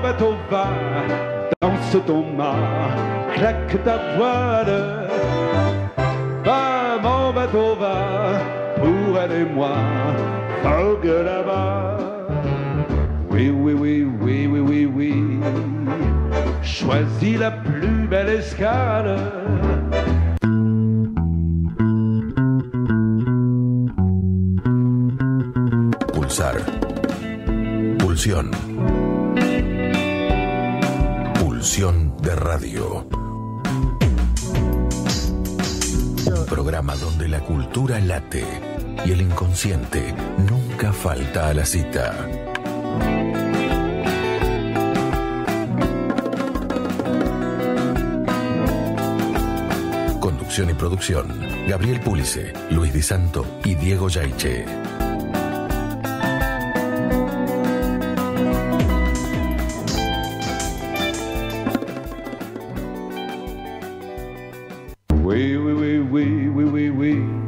bateau va, danse ton mât, claque ta voile. Va, mon bateau va, pour elle et moi, vogue là-bas. Oui, oui, oui, oui, oui, oui, oui, choisis la plus belle escale. Pulsar. Pulsión. Pulsión de radio. Un programa donde la cultura late y el inconsciente nunca falta a la cita. Conducción y producción: Gabriel Pulice, Luis Di Santo y Diego Yaiche.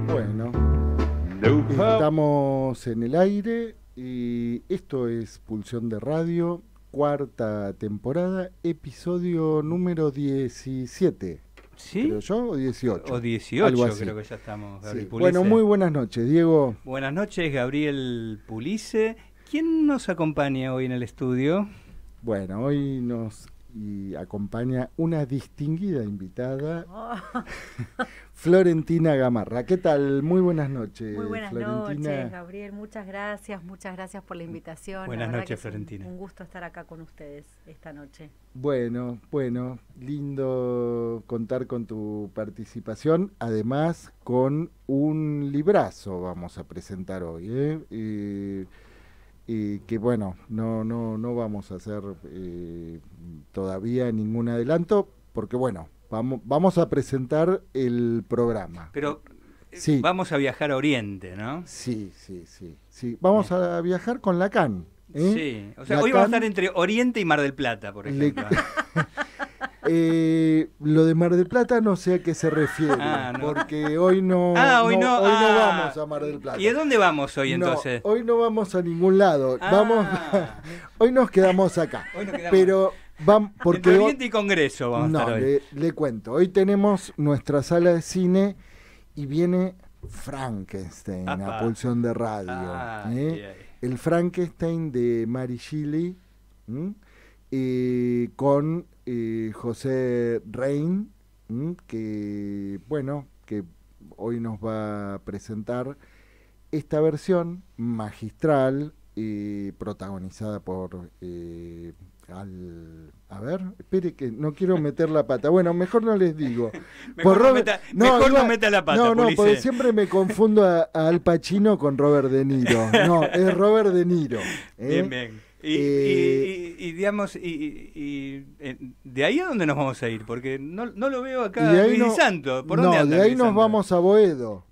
Bueno, estamos en el aire y esto es Pulsión de Radio, cuarta temporada, episodio número 17. ¿Sí? ¿Creo yo? ¿O 18? O 18, algo así. creo que ya estamos, Gabriel Sí. Pulice. Bueno, muy buenas noches, Diego. Buenas noches, Gabriel Pulice. ¿Quién nos acompaña hoy en el estudio? Bueno, hoy nos acompaña una distinguida invitada, Florentina Gamarra. ¿Qué tal? Muy buenas noches, Muy buenas Florentina. noches, Gabriel. Muchas gracias por la invitación. Buenas La verdad noches, que es Florentina. un gusto estar acá con ustedes esta noche. Bueno, lindo contar con tu participación, además con un librazo vamos a presentar hoy, y que bueno, no vamos a hacer todavía ningún adelanto, porque bueno, vamos a presentar el programa. Pero Sí. vamos a viajar a Oriente, ¿no? Sí. Vamos a viajar con Lacan. Sí, o sea, hoy vamos a estar entre Oriente y Mar del Plata, por ejemplo. Lo de Mar del Plata no sé a qué se refiere, No. porque hoy no vamos a Mar del Plata. ¿Y a dónde vamos hoy entonces? Hoy no vamos a ningún lado. Hoy nos quedamos acá. Hoy nos quedamos. Pero porque Entre Oriente y Congreso vamos a estar hoy. le cuento. Hoy tenemos nuestra sala de cine y viene Frankenstein Apa. a Pulsión de Radio. Ay. El Frankenstein de Mary Shelley, con José Rein, que hoy nos va a presentar esta versión magistral, protagonizada por espere que no quiero meter la pata. Bueno, mejor no les digo. Mejor no meta la pata, No, Pulice. porque siempre me confundo a Al Pacino con Robert De Niro. No, es Robert De Niro. Bien. Y digamos, ¿de ahí a dónde nos vamos a ir? Porque no lo veo acá, Y de ahí Luis Di Santo. ¿Por dónde anda de ahí Luis nos Santo? vamos a Boedo.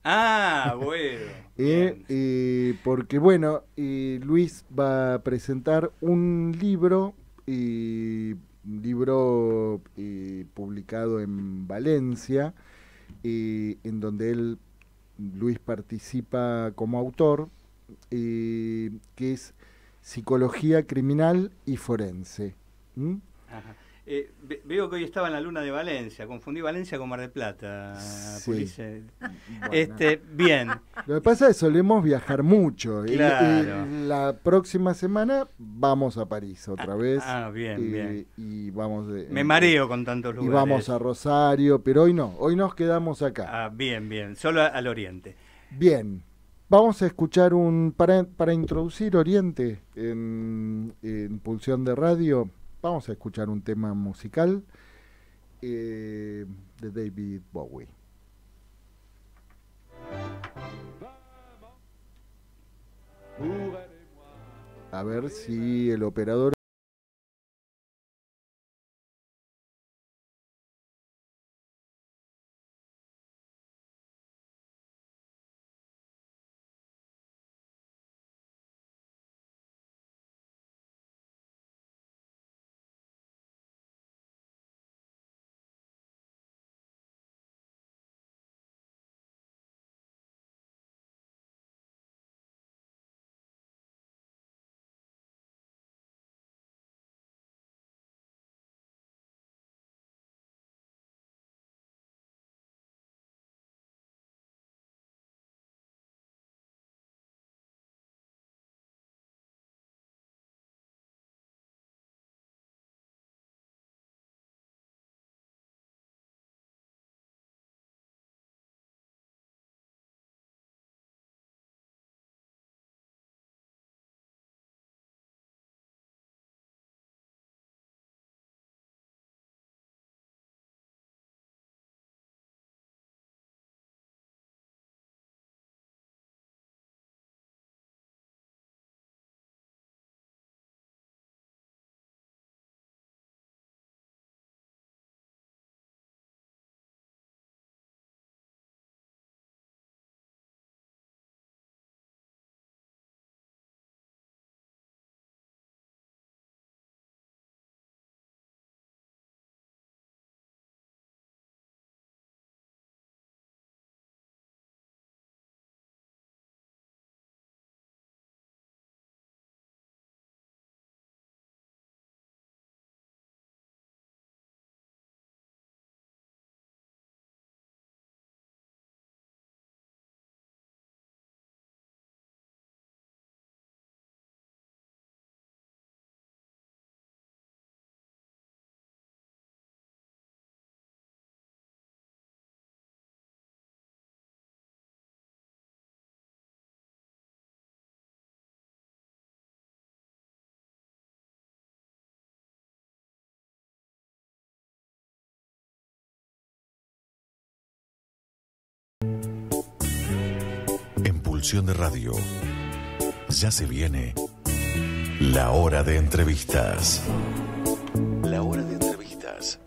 Bueno. Bien. Porque Luis va a presentar un libro publicado en Valencia, en donde Luis participa como autor, que es Psicología Criminal y Forense. Ajá. Veo que hoy estaba en la luna de Valencia. Confundí Valencia con Mar del Plata, Sí. Pulice. Bueno. Bien. Lo que pasa es que solemos viajar mucho. Claro. La próxima semana vamos a París otra vez. Bien. Y vamos Me mareo con tantos y lugares. vamos a Rosario, pero hoy no. Hoy nos quedamos acá. Bien. Solo al Oriente. Bien. Vamos a escuchar para introducir Oriente en Pulsión de Radio. Vamos a escuchar un tema musical de David Bowie. A ver si el operador Pulsión de Radio. Ya se viene la hora de entrevistas. La hora de entrevistas.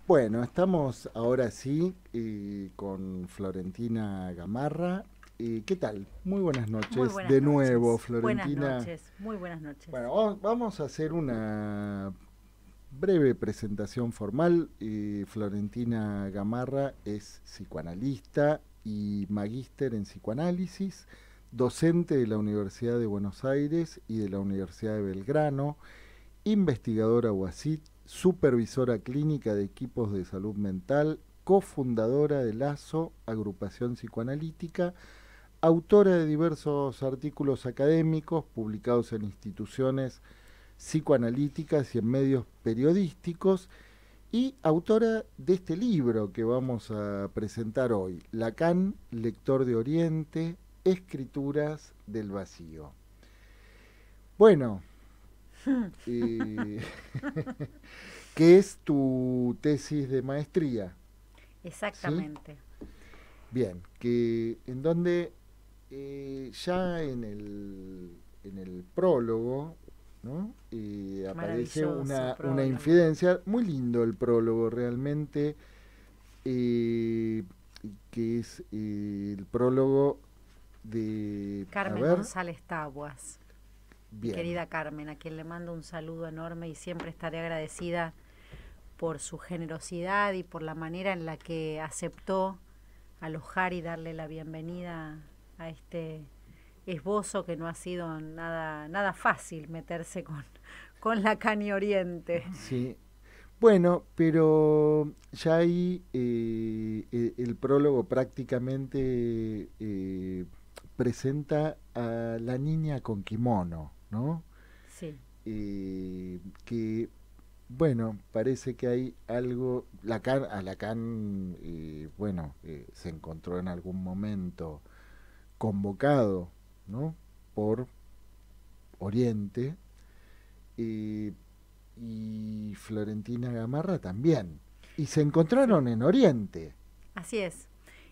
Bueno, estamos ahora sí con Florentina Gamarra. ¿Qué tal? Muy buenas noches. Muy buenas de noches. nuevo, Florentina. Buenas noches, muy buenas noches. Bueno, vamos a hacer una breve presentación formal. Florentina Gamarra es psicoanalista y magíster en psicoanálisis, docente de la Universidad de Buenos Aires y de la Universidad de Belgrano, investigadora UASIT, supervisora clínica de equipos de salud mental, cofundadora de LAZO, agrupación psicoanalítica, autora de diversos artículos académicos publicados en instituciones psicoanalíticas y en medios periodísticos, y autora de este libro que vamos a presentar hoy, Lacan, lector de Oriente, escrituras del vacío. Bueno, ¿qué es tu tesis de maestría? Exactamente. ¿Sí? Bien, que en donde ya en el prólogo, ¿no? Aparece una infidencia, muy lindo el prólogo realmente, que es el prólogo de Carmen González Tabuas. Bien. Querida Carmen, a quien le mando un saludo enorme y siempre estaré agradecida por su generosidad y por la manera en la que aceptó alojar y darle la bienvenida a este esbozo que no ha sido nada fácil meterse con Lacan y Oriente. Sí, bueno, pero ya ahí el prólogo prácticamente presenta a la niña con kimono, ¿no? Sí. Que, bueno, parece que hay algo, Lacan se encontró en algún momento convocado, ¿no? Por Oriente, y Florentina Gamarra también, y se encontraron en Oriente. Así es.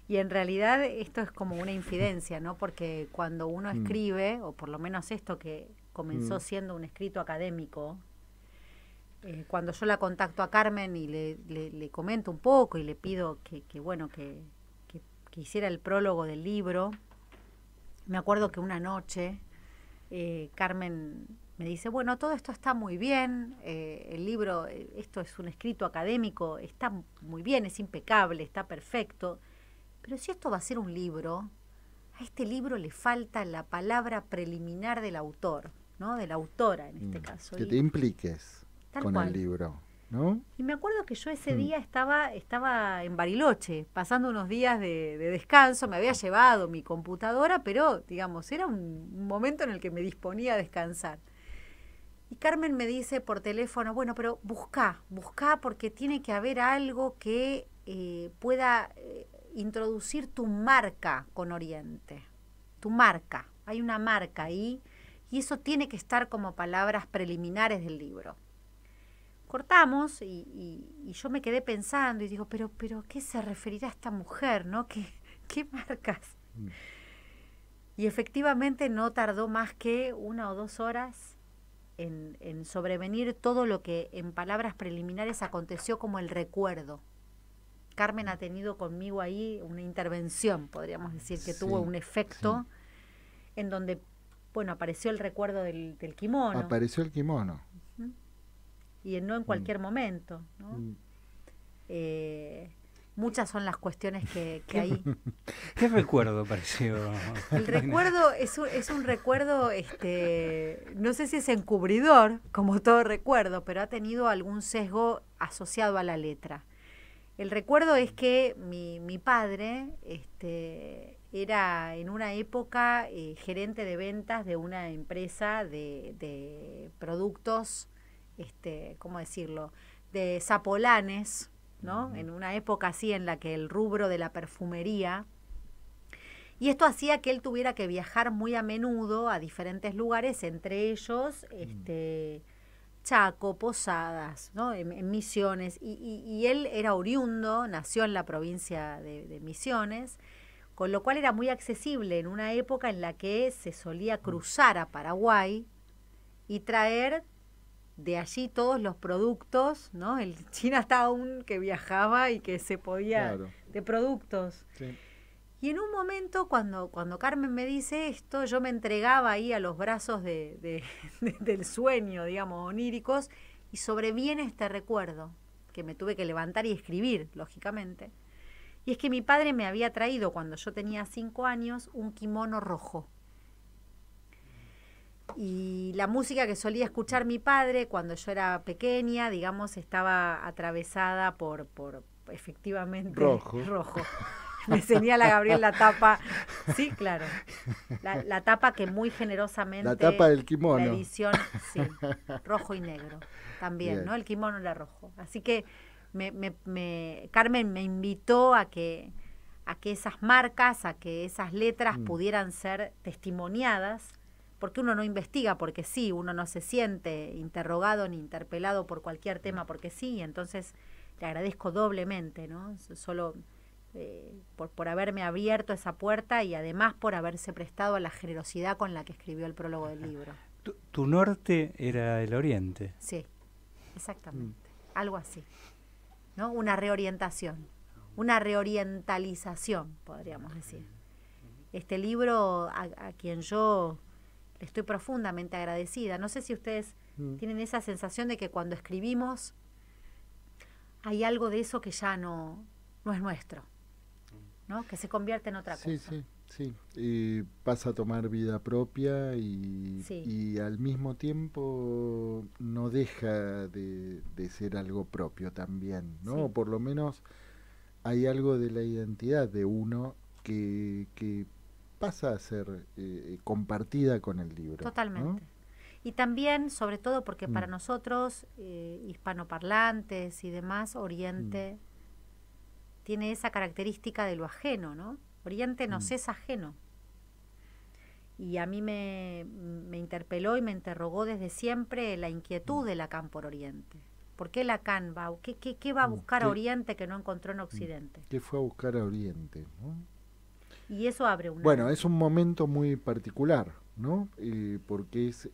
Y en realidad esto es como una infidencia, ¿no? Porque cuando uno escribe, o por lo menos esto que comenzó siendo un escrito académico, cuando yo la contacto a Carmen y le comento un poco y le pido que hiciera el prólogo del libro, me acuerdo que una noche Carmen me dice, bueno, todo esto está muy bien, el libro, esto es un escrito académico, está muy bien, es impecable, está perfecto, pero si esto va a ser un libro, a este libro le falta la palabra preliminar del autor, ¿no? De la autora en este caso. Que te impliques con cual. El libro, ¿no? Y me acuerdo que yo ese día estaba en Bariloche, pasando unos días de descanso, me había llevado mi computadora, pero, digamos, era un momento en el que me disponía a descansar. Y Carmen me dice por teléfono, bueno, pero buscá porque tiene que haber algo que pueda introducir tu marca con Oriente. Tu marca, hay una marca ahí, y eso tiene que estar como palabras preliminares del libro. Cortamos y yo me quedé pensando y digo, pero ¿qué se referirá a esta mujer, no? ¿Qué marcas? Y efectivamente no tardó más que 1 o 2 horas en sobrevenir todo lo que en palabras preliminares aconteció como el recuerdo. Carmen ha tenido conmigo ahí una intervención, podríamos decir, que tuvo un efecto en donde, bueno, apareció el recuerdo del kimono. Apareció el kimono. Y no en cualquier momento, ¿no? Muchas son las cuestiones que hay. ¿Qué recuerdo pareció? El recuerdo es un recuerdo, no sé si es encubridor, como todo recuerdo, pero ha tenido algún sesgo asociado a la letra. El recuerdo es que mi padre era en una época gerente de ventas de una empresa de productos, ¿cómo decirlo?, de zapolanes, ¿no? En una época así en la que el rubro de la perfumería, y esto hacía que él tuviera que viajar muy a menudo a diferentes lugares, entre ellos Chaco, Posadas, ¿no? En Misiones, y él era oriundo, nació en la provincia de Misiones, con lo cual era muy accesible en una época en la que se solía cruzar a Paraguay y traer de allí todos los productos, ¿no? El Chinatown que viajaba y que se podía, Claro. de productos. Sí. Y en un momento, cuando Carmen me dice esto, yo me entregaba ahí a los brazos del sueño, digamos, oníricos, y sobreviene este recuerdo, que me tuve que levantar y escribir, lógicamente. Y es que mi padre me había traído, cuando yo tenía 5 años, un kimono rojo. Y la música que solía escuchar mi padre cuando yo era pequeña, digamos, estaba atravesada por efectivamente, Rojo. Me señala Gabriel la tapa. Sí, claro. La tapa que muy generosamente... La tapa del kimono. La edición, sí, rojo y negro también, Bien. ¿no? El kimono era rojo. Así que Carmen me invitó a que esas marcas, a que esas letras pudieran ser testimoniadas, porque uno no investiga porque sí, uno no se siente interrogado ni interpelado por cualquier tema porque sí, y entonces le agradezco doblemente, ¿no? Solo por haberme abierto esa puerta y además por haberse prestado a la generosidad con la que escribió el prólogo del libro. Tu norte era el oriente. Sí, exactamente, algo así, ¿no? Una reorientación, una reorientalización, podríamos decir. Este libro a quien yo le estoy profundamente agradecida. No sé si ustedes tienen esa sensación de que cuando escribimos hay algo de eso que ya no es nuestro, ¿no? Que se convierte en otra cosa. Sí. Y pasa a tomar vida propia Sí. y al mismo tiempo no deja de ser algo propio también, ¿no? Sí. O por lo menos hay algo de la identidad de uno que pasa a ser compartida con el libro. Totalmente. ¿no? Y también, sobre todo, porque para nosotros, hispanoparlantes y demás, Oriente tiene esa característica de lo ajeno, ¿no? Oriente nos es ajeno. Y a mí me interpeló y me interrogó desde siempre la inquietud de Lacan por Oriente. ¿Por qué Lacan qué va a buscar a Oriente que no encontró en Occidente? ¿Qué fue a buscar a Oriente? ¿no? Y eso abre una... Bueno, es un momento muy particular, ¿no? Porque es,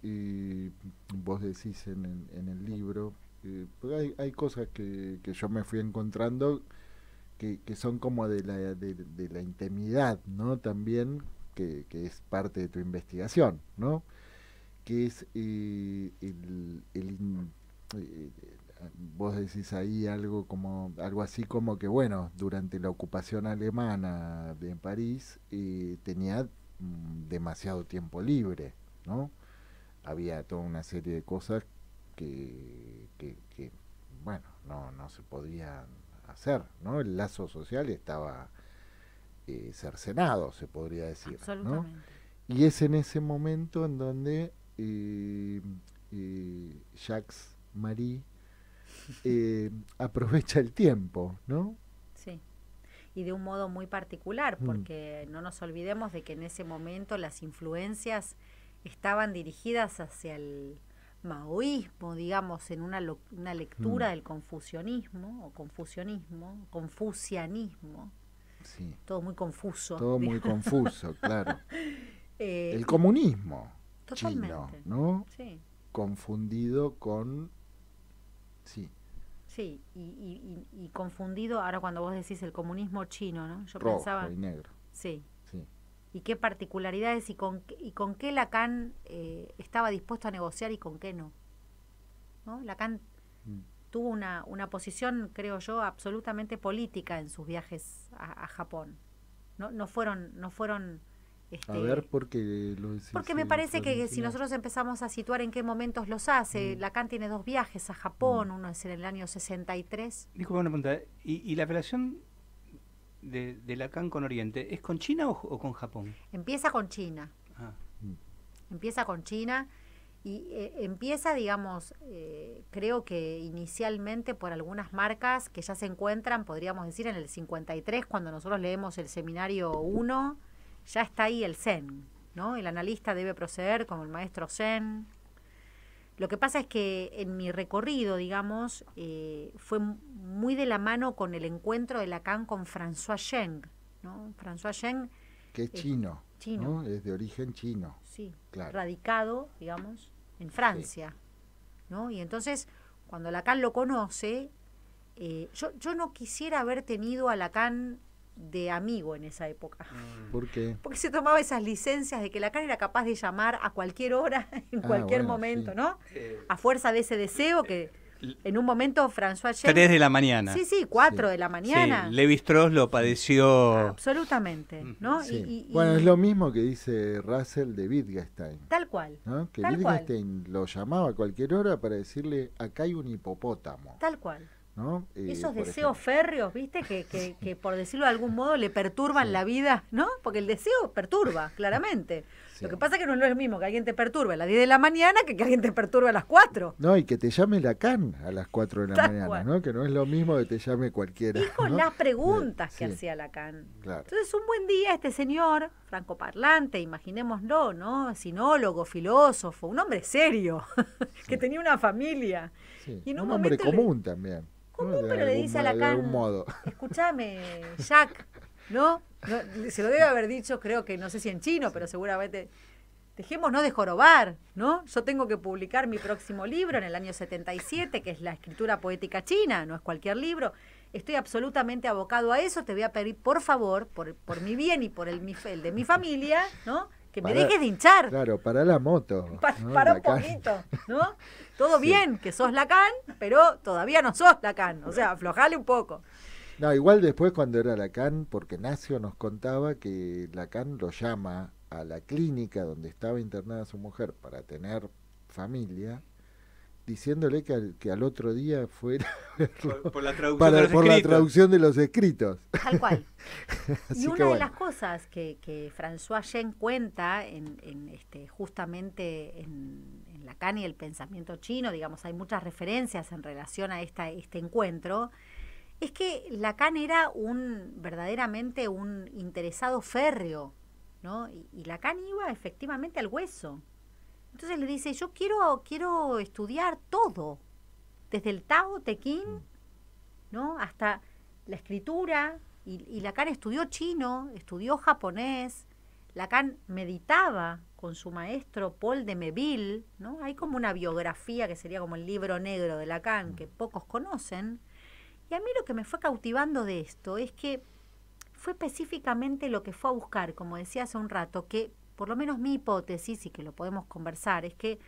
vos decís en el libro, porque hay cosas que yo me fui encontrando que son como de la intimidad, ¿no? También, que es parte de tu investigación, ¿no? Que es vos decís ahí algo así como que, bueno, durante la ocupación alemana de París tenía demasiado tiempo libre, ¿no? Había toda una serie de cosas que bueno, no se podían hacer, ¿no? El lazo social estaba cercenado, se podría decir, ¿no? Y es en ese momento en donde Jacques Marie aprovecha el tiempo, ¿no? Sí, y de un modo muy particular, porque no nos olvidemos de que en ese momento las influencias estaban dirigidas hacia el maoísmo, digamos, en una lectura del confucianismo, confucianismo, sí. Todo muy confuso. Todo muy confuso, claro. El comunismo chino, ¿no? Sí. Confundido con... Sí. Sí, y confundido, ahora cuando vos decís el comunismo chino, ¿no? Yo rojo pensaba... y negro. Sí. Sí. Y qué particularidades y con qué Lacan estaba dispuesto a negociar y con qué no. ¿No? Lacan tuvo una posición, creo yo, absolutamente política en sus viajes a Japón. No fueron a ver, ¿por qué lo decís? Porque me parece que si nosotros empezamos a situar en qué momentos los hace, Lacan tiene 2 viajes a Japón, uno es en el año 63. Disculpa una pregunta, ¿y la relación de Lacan con Oriente es con China o con Japón? Empieza con China. Empieza con China y empieza, digamos, creo que inicialmente por algunas marcas que ya se encuentran, podríamos decir, en el 53, cuando nosotros leemos el seminario 1, ya está ahí el Zen, ¿no? El analista debe proceder como el maestro Zen. Lo que pasa es que en mi recorrido, digamos, fue muy de la mano con el encuentro de Lacan con François Cheng, ¿no? François Yen, que es chino, ¿no? Es de origen chino. Sí, claro. Radicado, digamos, en Francia, sí. ¿No? Y entonces, cuando Lacan lo conoce, yo no quisiera haber tenido a Lacan de amigo en esa época. ¿Por qué? Porque se tomaba esas licencias de que Lacan era capaz de llamar a cualquier hora, en cualquier momento, sí. ¿No? A fuerza de ese deseo que en un momento François Yen... 3 de la mañana. Sí, 4 de la mañana. Sí, Lévi-Strauss lo padeció... Absolutamente, ¿no? Sí. Bueno, es lo mismo que dice Russell de Wittgenstein. Tal cual. ¿No? Que Wittgenstein lo llamaba a cualquier hora para decirle, acá hay un hipopótamo. Tal cual. ¿No? Esos deseos férreos, ¿viste? Que por decirlo de algún modo le perturban la vida, ¿no? Porque el deseo perturba, claramente. Sí. Lo que pasa es que no es lo mismo que alguien te perturbe a las 10 de la mañana que alguien te perturbe a las 4. No, y que te llame Lacan a las 4 de la mañana, cual. ¿No? Que no es lo mismo que te llame cualquiera. Y con, ¿no?, las preguntas que hacía Lacan. Claro. Entonces, un buen día este señor, francoparlante, imaginémoslo, ¿no? Sinólogo, filósofo, un hombre serio, que tenía una familia. Sí. Y en un hombre común también. Común, pero le dice a Lacan, escúchame, Jacques, ¿no? Se lo debe haber dicho, creo que no sé si en chino, pero seguramente, dejémonos de jorobar, ¿no? Yo tengo que publicar mi próximo libro en el año 77, que es La escritura poética china, no es cualquier libro. Estoy absolutamente abocado a eso, te voy a pedir, por favor, por mi bien y por el de mi familia, ¿no?, que me dejes de hinchar. Claro, para la moto. ¿No? Para un poquito, ¿no? Todo bien, que sos Lacan, pero todavía no sos Lacan. O sea, aflojale un poco. No, igual después cuando era Lacan, porque Nacio nos contaba que Lacan lo llama a la clínica donde estaba internada su mujer para tener familia, diciéndole que al otro día fuera por la traducción la traducción de los escritos. Tal cual. Y una de las cosas que François Yen cuenta justamente en Lacan y el pensamiento chino, digamos, hay muchas referencias en relación a este encuentro, es que Lacan era verdaderamente un interesado férreo, ¿no? Y Lacan iba efectivamente al hueso. Entonces le dice, yo quiero estudiar todo, desde el Tao Te Ching, ¿no?, hasta la escritura, y Lacan estudió chino, estudió japonés, Lacan meditaba con su maestro Paul de Meville, ¿no? Hay como una biografía que sería como el libro negro de Lacan, que pocos conocen, y a mí lo que me fue cautivando de esto es que fue específicamente lo que fue a buscar, como decía hace un rato, que por lo menos mi hipótesis, y que lo podemos conversar, es que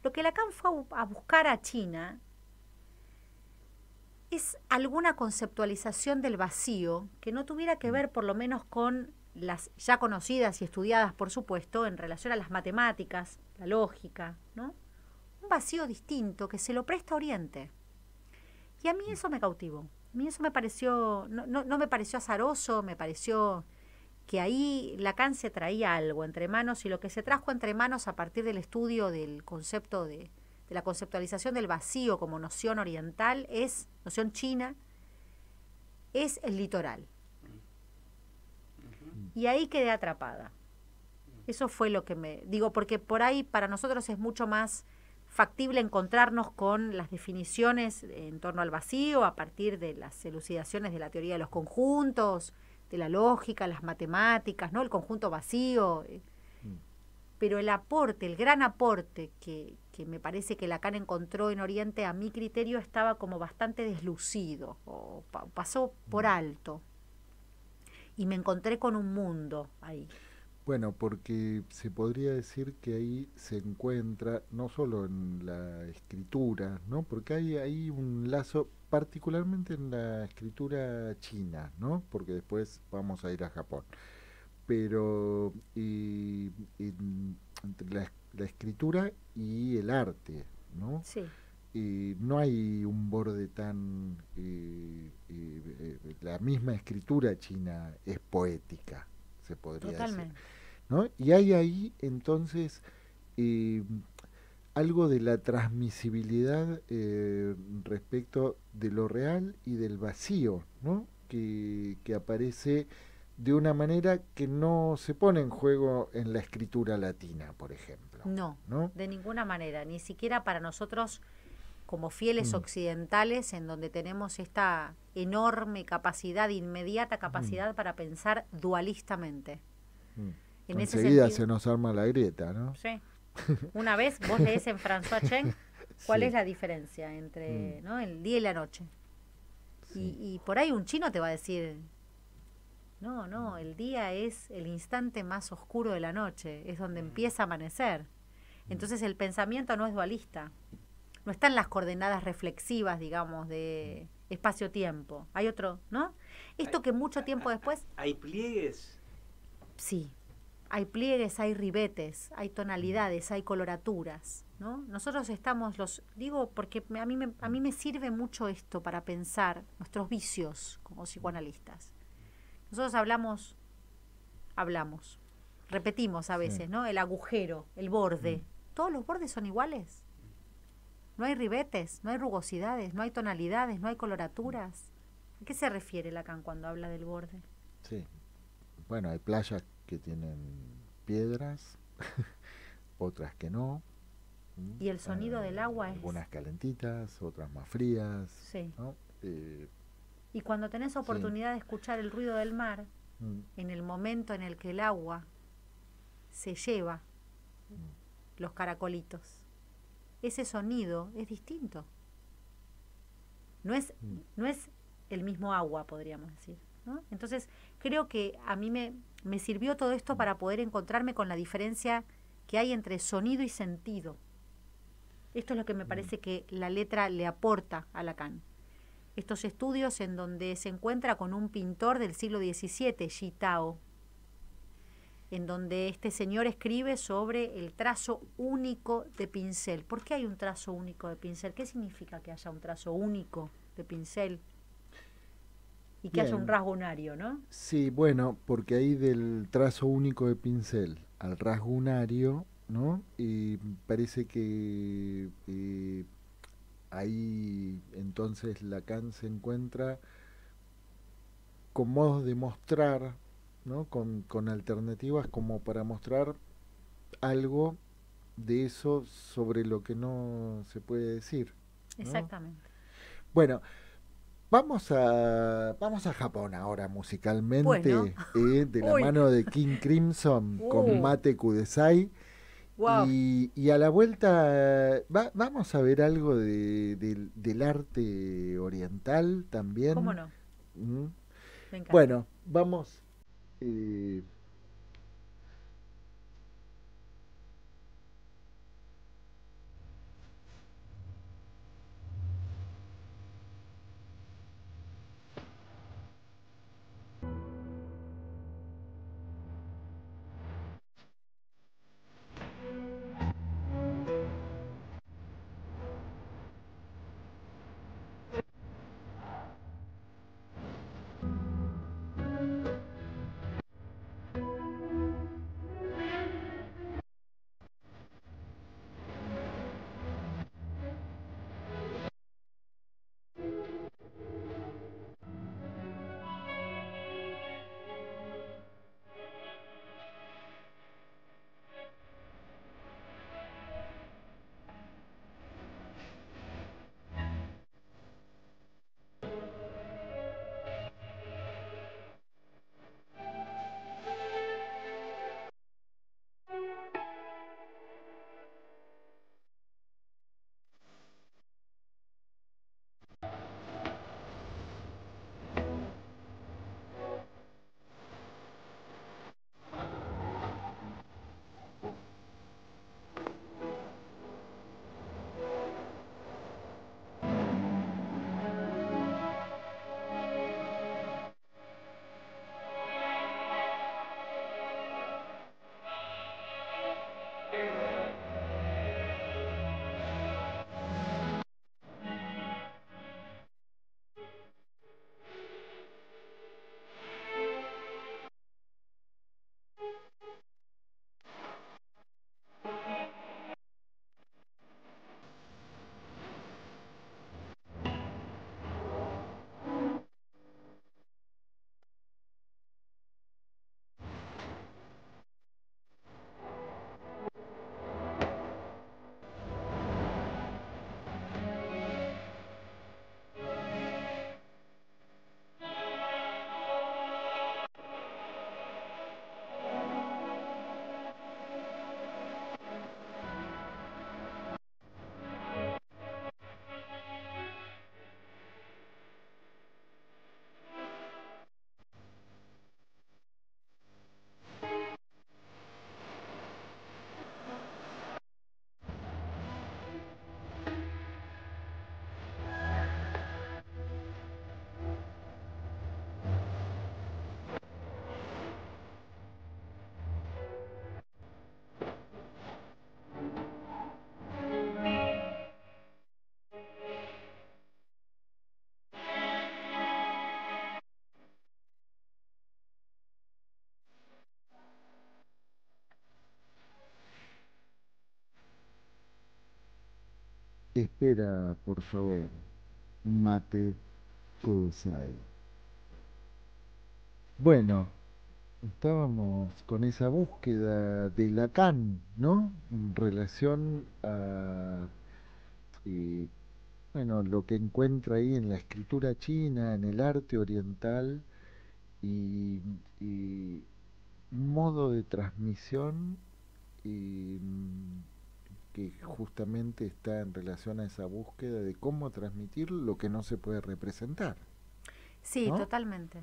lo que Lacan fue a buscar a China es alguna conceptualización del vacío que no tuviera que ver por lo menos con las ya conocidas y estudiadas, por supuesto, en relación a las matemáticas, la lógica, ¿no? Un vacío distinto que se lo presta a Oriente. Y a mí eso me cautivó. A mí eso me pareció, no me pareció azaroso, me pareció que ahí Lacan se traía algo entre manos, y lo que se trajo entre manos a partir del estudio del concepto de la conceptualización del vacío como noción oriental, noción china, es el litoral. Y ahí quedé atrapada. Eso fue lo que porque por ahí para nosotros es mucho más factible encontrarnos con las definiciones en torno al vacío a partir de las elucidaciones de la teoría de los conjuntos, de la lógica, las matemáticas, ¿no? El conjunto vacío. Pero el gran aporte que me parece que Lacan encontró en Oriente, a mi criterio, estaba como bastante deslucido, o pasó por alto. Y me encontré con un mundo ahí. Bueno, porque se podría decir que ahí se encuentra, no solo en la escritura, ¿no? Porque hay un lazo, particularmente en la escritura china, ¿no? Porque después vamos a ir a Japón. Pero entre la escritura y el arte, ¿no? Sí. No hay un borde tan... la misma escritura china es poética, se podría decir, ¿no? Y hay ahí entonces algo de la transmisibilidad respecto de lo real y del vacío, ¿no? Que aparece de una manera que no se pone en juego en la escritura latina, por ejemplo. No, de ninguna manera, ni siquiera para nosotros como fieles occidentales, en donde tenemos esta enorme capacidad, inmediata capacidad para pensar dualistamente. En ese Enseguida sentido, se nos arma la grieta, ¿no? sí. Una vez vos lees en François Chen cuál Sí. es la diferencia entre ¿no? el día y la noche. Sí. Y por ahí un chino te va a decir, no, el día es el instante más oscuro de la noche, es donde empieza a amanecer. Entonces el pensamiento no es dualista, no está en las coordenadas reflexivas, digamos, de espacio-tiempo. Hay otro, ¿no? Esto que mucho tiempo después... ¿Hay pliegues? Sí, hay pliegues, hay ribetes, hay tonalidades, hay coloraturas, ¿no? Nosotros estamos, digo porque a mí me sirve mucho esto para pensar nuestros vicios como psicoanalistas. Nosotros hablamos, repetimos a veces, Sí. ¿no? El agujero, el borde. ¿Todos los bordes son iguales? No hay ribetes, no hay rugosidades, no hay tonalidades, no hay coloraturas. ¿A qué se refiere Lacan cuando habla del borde? Sí. Bueno, hay playas que tienen piedras, otras que no. Y el sonido del agua es... Algunas calentitas, otras más frías. Sí. ¿No? Y cuando tenés oportunidad de escuchar el ruido del mar, en el momento en el que el agua se lleva los caracolitos, ese sonido es distinto. No es el mismo agua, podríamos decir, ¿no? Entonces, creo que a mí me sirvió todo esto para poder encontrarme con la diferencia que hay entre sonido y sentido. Esto es lo que me parece que la letra le aporta a Lacan. Estos estudios en donde se encuentra con un pintor del siglo XVII, Ji Tao, en donde este señor escribe sobre el trazo único de pincel. ¿Por qué hay un trazo único de pincel? ¿Qué significa que haya un trazo único de pincel? Y que haya un rasgo unario, ¿no? Sí, bueno, porque ahí del trazo único de pincel al rasgo unario, ¿no? Y parece que ahí entonces Lacan se encuentra con modos de mostrar, ¿no? Con alternativas como para mostrar algo de eso sobre lo que no se puede decir, ¿no? Exactamente. Bueno, vamos a Japón ahora musicalmente, Bueno. de la Uy. mano de King Crimson con Mate Kudesai. Wow. Y a la vuelta vamos a ver algo del arte oriental también. ¿Cómo no? ¿Mm? Me encanta. Bueno, vamos. eh, Espera, por favor. Mate Kusai. Bueno, estábamos con esa búsqueda de Lacan, ¿no? En relación a, eh, bueno, lo que encuentra ahí en la escritura china, en el arte oriental y, y modo de transmisión y, que justamente está en relación a esa búsqueda de cómo transmitir lo que no se puede representar. Sí, ¿No? totalmente.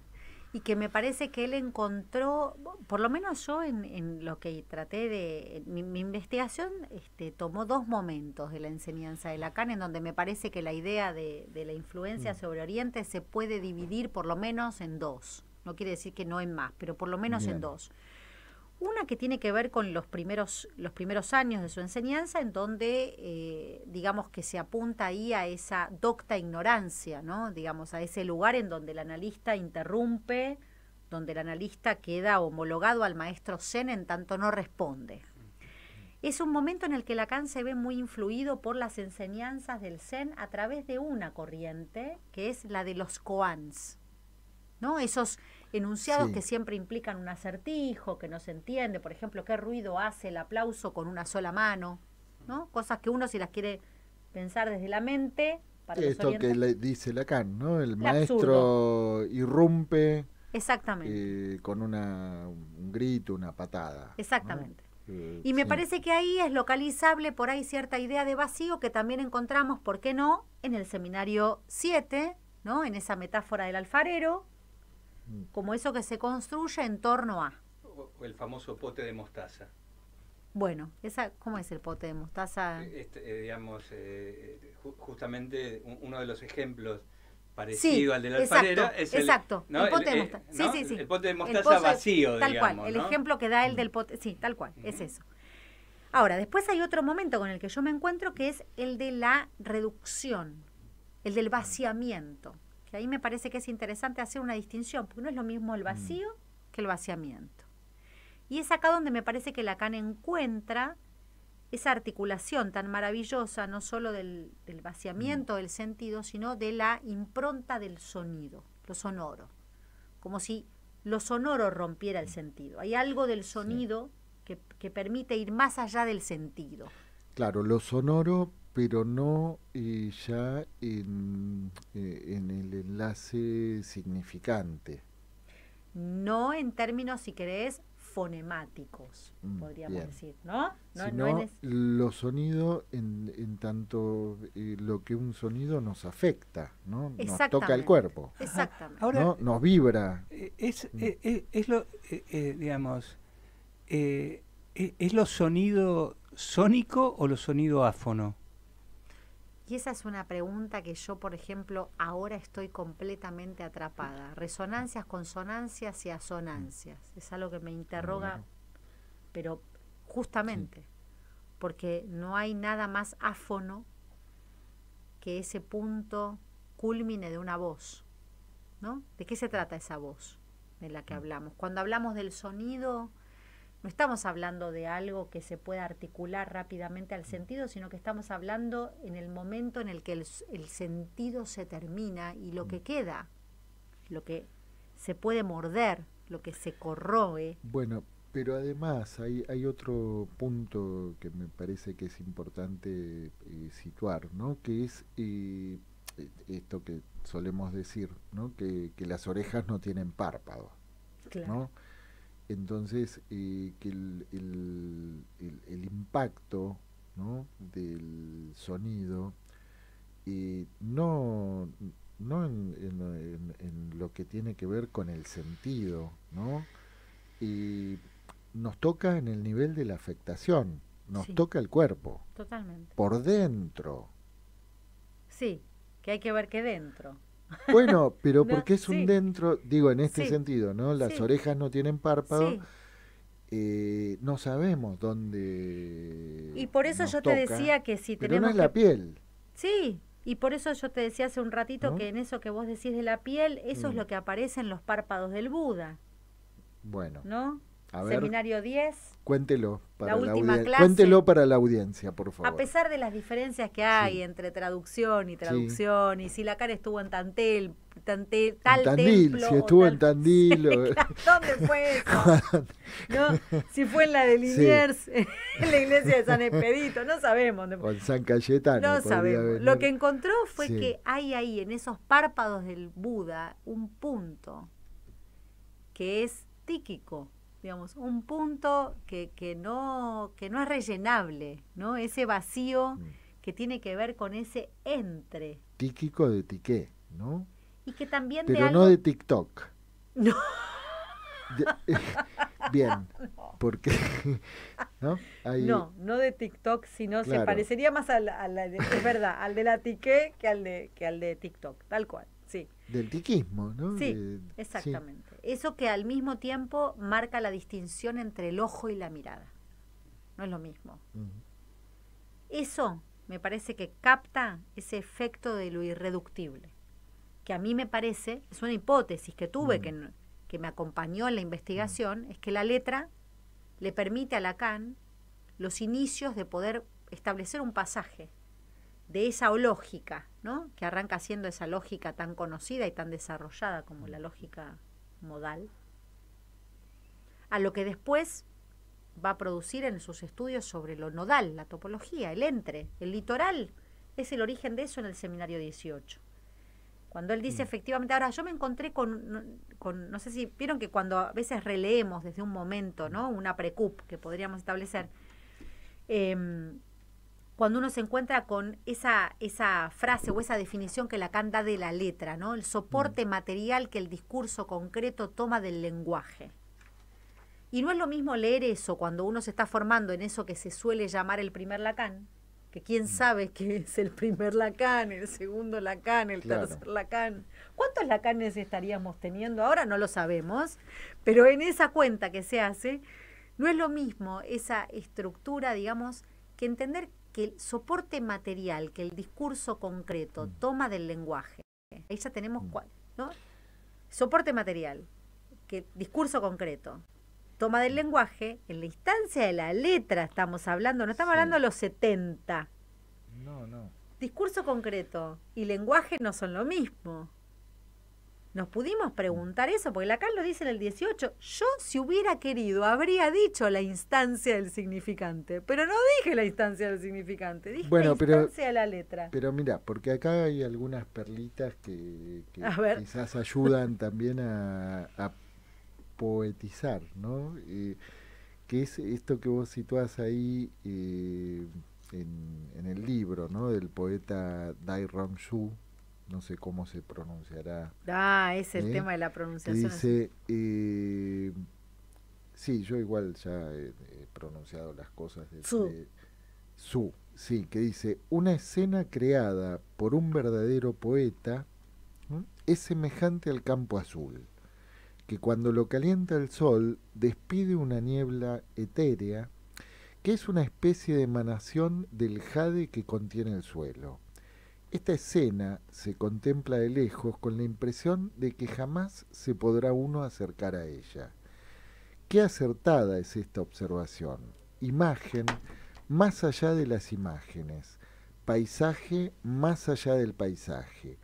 Y que me parece que él encontró, por lo menos yo en lo que traté de, mi investigación tomó dos momentos de la enseñanza de Lacan, en donde me parece que la idea de la influencia sobre Oriente se puede dividir por lo menos en dos. No quiere decir que no en más, pero por lo menos en Bien. dos. Una que tiene que ver con los primeros años de su enseñanza, en donde digamos que se apunta ahí a esa docta ignorancia, ¿no? Digamos, a ese lugar en donde el analista interrumpe, donde el analista queda homologado al maestro Zen en tanto no responde. Es un momento en el que Lacan se ve muy influido por las enseñanzas del Zen a través de una corriente, que es la de los koans, ¿no? Esos enunciados Sí. que siempre implican un acertijo, que no se entiende, por ejemplo, qué ruido hace el aplauso con una sola mano, ¿no? Cosas que uno, si las quiere pensar desde la mente, para los Esto que orientales, dice Lacan, ¿no? El es maestro irrumpe exactamente, con un grito, una patada. ¿no? exactamente. Y me Sí. parece que ahí es localizable por ahí cierta idea de vacío que también encontramos, ¿por qué no?, en el seminario 7, ¿no? En esa metáfora del alfarero, como eso que se construye en torno a. O el famoso pote de mostaza. Bueno, ¿cómo es el pote de mostaza? Digamos, justamente uno de los ejemplos parecido al del alfarero exacto, es exacto, ¿no? el pote de mostaza. Sí, ¿no? sí, sí. El pote de El mostaza pozo vacío, tal digamos, cual, el ¿no? ejemplo que da él del pote, sí, tal cual, es eso. Ahora, después hay otro momento con el que yo me encuentro, que es el de la reducción, el del vaciamiento, que ahí me parece que es interesante hacer una distinción, porque no es lo mismo el vacío que el vaciamiento. Y es acá donde me parece que Lacan encuentra esa articulación tan maravillosa, no solo del vaciamiento del sentido, sino de la impronta del sonido, lo sonoro. Como si lo sonoro rompiera el sentido. Hay algo del sonido que permite ir más allá del sentido. Claro, lo sonoro, pero no ya en el enlace significante. No en términos, si querés, fonemáticos, podríamos Bien. decir, ¿no? Sino lo sonido en tanto lo que un sonido nos afecta, ¿no? Nos toca el cuerpo, Exactamente. Ahora, ¿no? Nos vibra. es lo, digamos, ¿es lo sonido sónico o lo sonido áfono? Y esa es una pregunta que yo, por ejemplo, ahora estoy completamente atrapada. Resonancias, consonancias y asonancias. Es algo que me interroga, pero justamente, porque no hay nada más áfono que ese punto cúlmine de una voz, ¿no? ¿De qué se trata esa voz de la que hablamos? Cuando hablamos del sonido, no estamos hablando de algo que se pueda articular rápidamente al sentido, sino que estamos hablando en el momento en el que el sentido se termina y lo que queda, lo que se puede morder, lo que se corroe. Bueno, pero además hay otro punto que me parece que es importante situar, ¿no? Que es esto que solemos decir, ¿no? Que las orejas no tienen párpados, Claro. ¿no? Entonces, que el impacto, ¿no? Del sonido no en lo que tiene que ver con el sentido, ¿no? Nos toca en el nivel de la afectación, nos toca el cuerpo, Totalmente. por dentro. Sí, que hay que ver que dentro. Bueno, pero No, porque es un dentro, digo, en este Sí. sentido, ¿no? Las Sí. orejas no tienen párpado. Sí. No sabemos dónde Y por eso nos yo te toca, decía que si pero tenemos no es la piel. Sí, y por eso yo te decía hace un ratito ¿No? que en eso que vos decís de la piel, eso es lo que aparece en los párpados del Buda, Bueno, ¿no? A ver, Seminario 10. cuéntelo para La última clase. Cuéntelo para la audiencia, por favor. A pesar de las diferencias que hay entre traducción y traducción, y si Lacan estuvo en tal Tandil, templo, si estuvo o en Tandil. ¿Dónde fue eso? ¿No? Si fue en la de Liniers, en la iglesia de San Expedito, no sabemos. O en San Cayetano. No sabemos. venir. Lo que encontró fue que hay ahí, en esos párpados del Buda, un punto que es tíquico. Digamos, un punto que no es rellenable, ¿no? Ese vacío que tiene que ver con ese entre. Tíquico de tiqué, ¿no? Y que también pero de algo... no de TikTok. No. Bien, porque ¿no? No de TikTok, sino claro. Se parecería más es verdad, al de la tiqué que al de TikTok, tal cual, sí. Del tiquismo, ¿no? Sí, exactamente. Sí. Eso que al mismo tiempo marca la distinción entre el ojo y la mirada. No es lo mismo. Eso me parece que capta ese efecto de lo irreductible, que a mí me parece, es una hipótesis que tuve, que me acompañó en la investigación, es que la letra le permite a Lacan los inicios de poder establecer un pasaje de esa lógica, ¿no? Que arranca siendo esa lógica tan conocida y tan desarrollada como la lógica modal, a lo que después va a producir en sus estudios sobre lo nodal, la topología, el entre, el litoral, es el origen de eso en el Seminario 18. Cuando él dice efectivamente, ahora yo me encontré con, no sé si vieron que cuando a veces releemos desde un momento, ¿no? Una precup que podríamos establecer, cuando uno se encuentra con esa frase o esa definición que Lacan da de la letra, ¿no? El soporte material que el discurso concreto toma del lenguaje. Y no es lo mismo leer eso cuando uno se está formando en eso que se suele llamar el primer Lacan, que quién sabe qué es el primer Lacan, el segundo Lacan, el tercer Lacan. ¿Cuántos Lacanes estaríamos teniendo? Ahora no lo sabemos, pero en esa cuenta que se hace, no es lo mismo esa estructura, digamos, que entender que el soporte material, que el discurso concreto toma del lenguaje. Ahí ya tenemos cuál, ¿no? Soporte material, que discurso concreto toma del lenguaje, en la instancia de la letra estamos hablando, no estamos hablando de los 70. No. Discurso concreto y lenguaje no son lo mismo. Nos pudimos preguntar eso, porque Lacan lo dice en el 18. Yo, si hubiera querido, habría dicho la instancia del significante, pero no dije la instancia del significante, dije la instancia de la letra. Pero mira, porque acá hay algunas perlitas que quizás ayudan también a poetizar, ¿no? Que es esto que vos situás ahí en el libro, ¿no? Del poeta Dai Rong-Shu, no sé cómo se pronunciará. Es el tema de la pronunciación. Dice, sí, yo igual ya he pronunciado las cosas de Su, sí, que dice, una escena creada por un verdadero poeta es semejante al campo azul, que cuando lo calienta el sol despide una niebla etérea, que es una especie de emanación del jade que contiene el suelo. Esta escena se contempla de lejos con la impresión de que jamás se podrá uno acercar a ella. Qué acertada es esta observación. Imagen más allá de las imágenes, paisaje más allá del paisaje,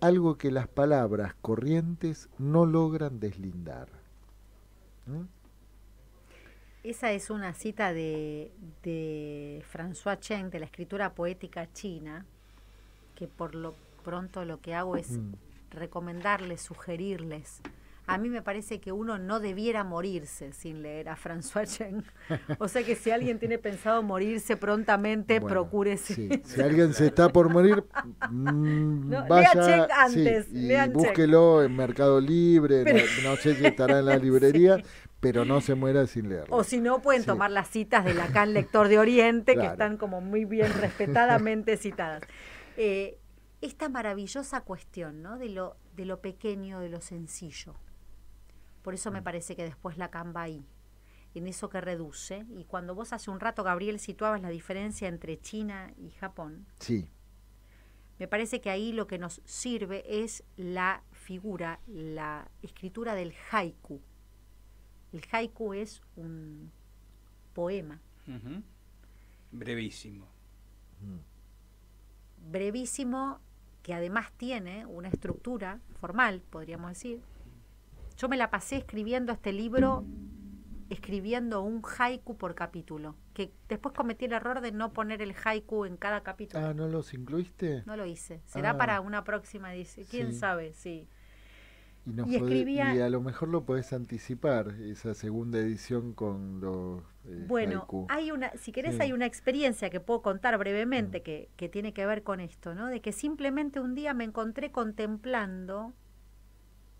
algo que las palabras corrientes no logran deslindar. Esa es una cita de François Chen, de la escritura poética china, que por lo pronto lo que hago es recomendarles, sugerirles. A mí me parece que uno no debiera morirse sin leer a François Chen. O sea que si alguien tiene pensado morirse prontamente, procúrese. Sí. Si alguien se está por morir, vaya, lea Chen antes. Y búsquelo en Mercado Libre, no sé si estará en la librería, pero no se muera sin leerlo. O si no, pueden tomar las citas de Lacan, lector de Oriente, que están como muy bien respetadamente citadas. Esta maravillosa cuestión, ¿no? de lo pequeño, de lo sencillo. Por eso me parece que después Lacan va ahí, en eso que reduce. Y cuando vos hace un rato, Gabriel, situabas la diferencia entre China y Japón, sí, me parece que ahí lo que nos sirve es la figura, la escritura del haiku, El haiku es un poema. Brevísimo. Brevísimo, que además tiene una estructura formal, podríamos decir. Yo me la pasé escribiendo este libro, escribiendo un haiku por capítulo, que después cometí el error de no poner el haiku en cada capítulo. Ah, ¿no los incluiste? No lo hice. Será para una próxima edición. ¿Quién sabe? Sí. Y a lo mejor lo podés anticipar, esa segunda edición con los haiku. Si querés hay una experiencia que puedo contar brevemente que tiene que ver con esto, ¿no? De que simplemente un día me encontré contemplando